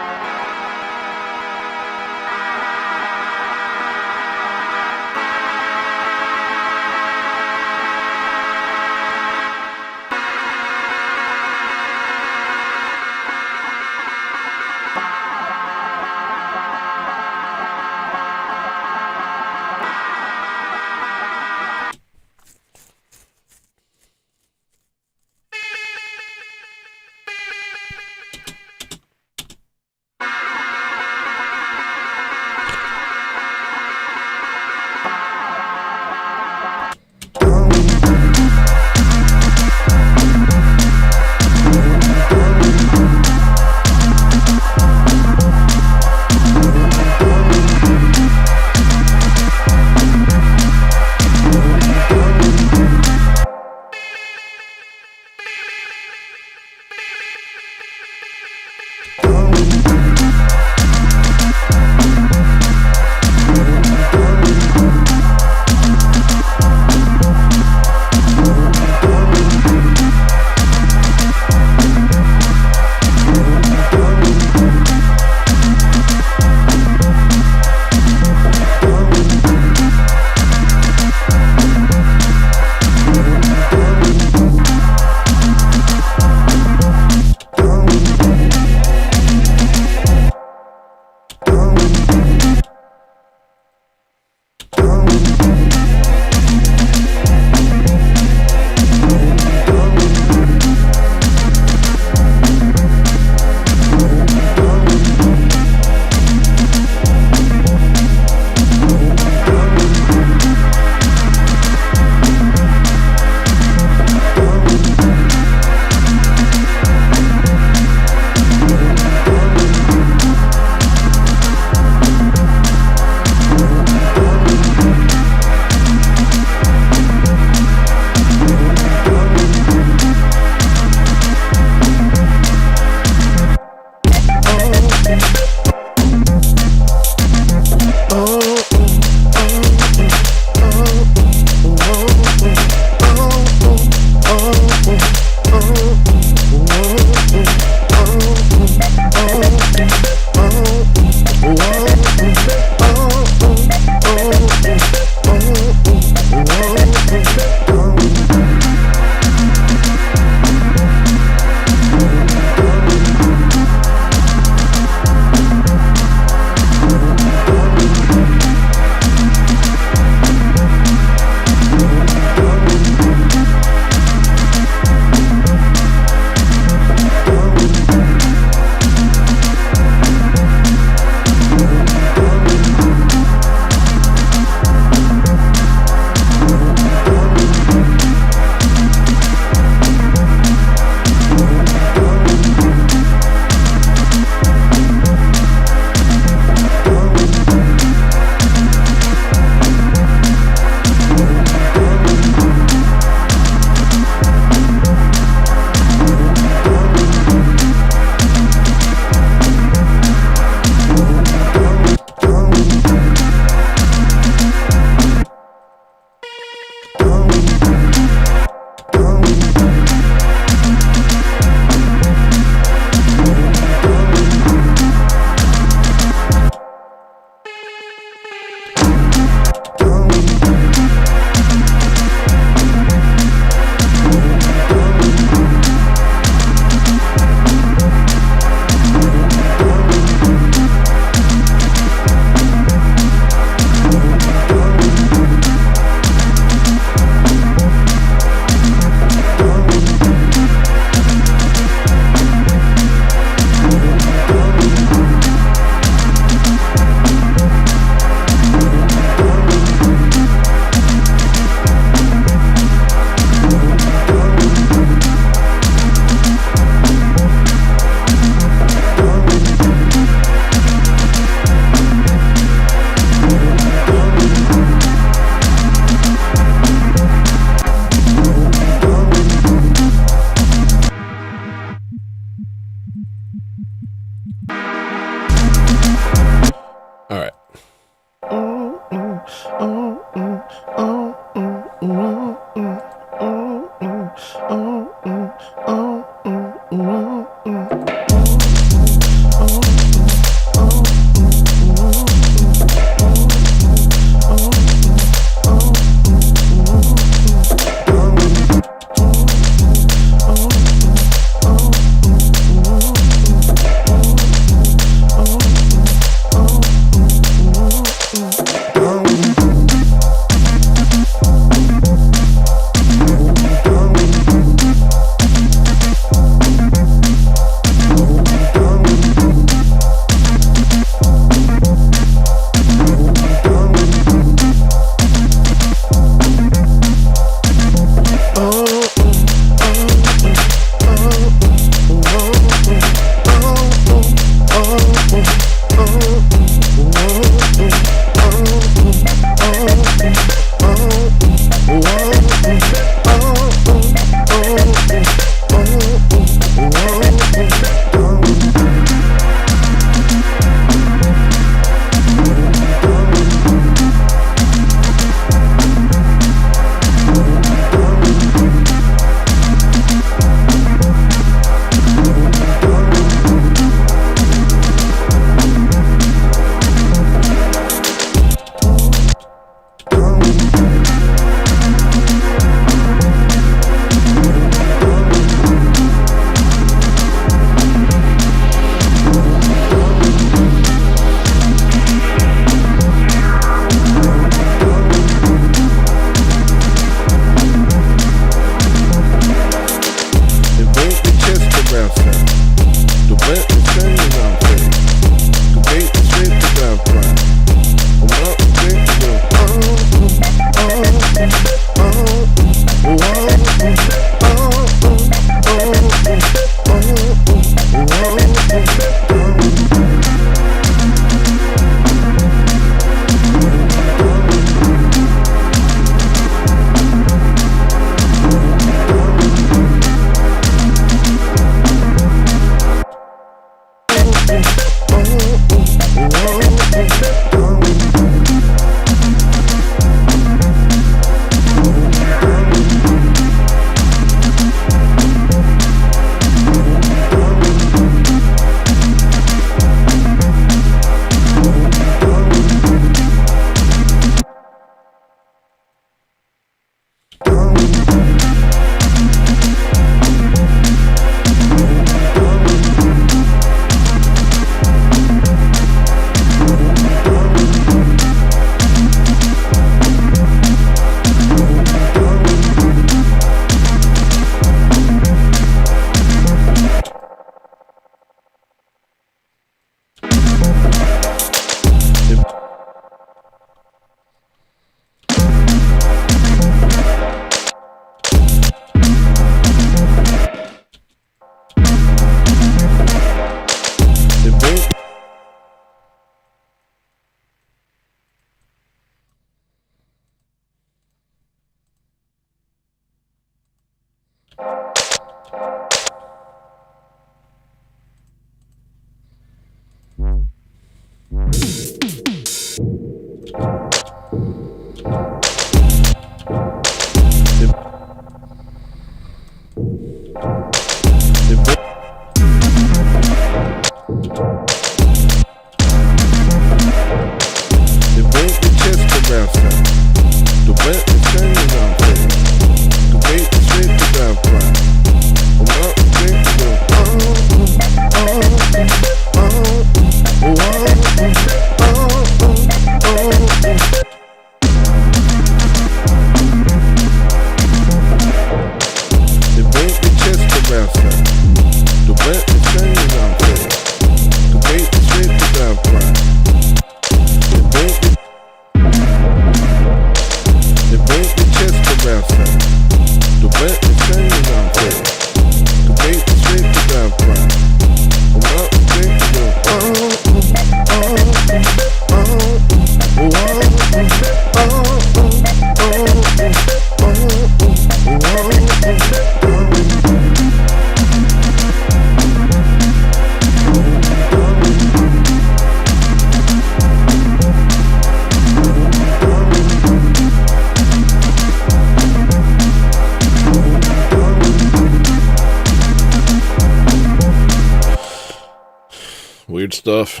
Weird stuff.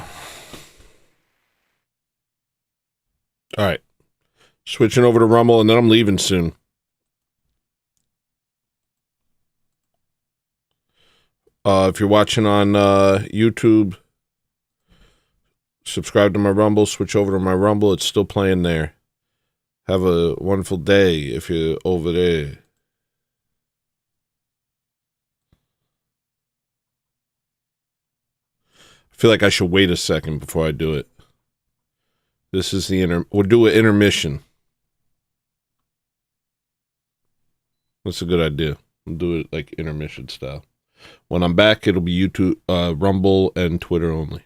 All right. Switching over to Rumble, and then I'm leaving soon. If you're watching on YouTube, subscribe to my Rumble, switch over to my Rumble. It's still playing there. Have a wonderful day if you're over there. I feel like I should wait a second before I do it. This is the we'll do an intermission. That's a good idea. We'll do it like intermission style. When I'm back, it'll be YouTube, Rumble, and Twitter only.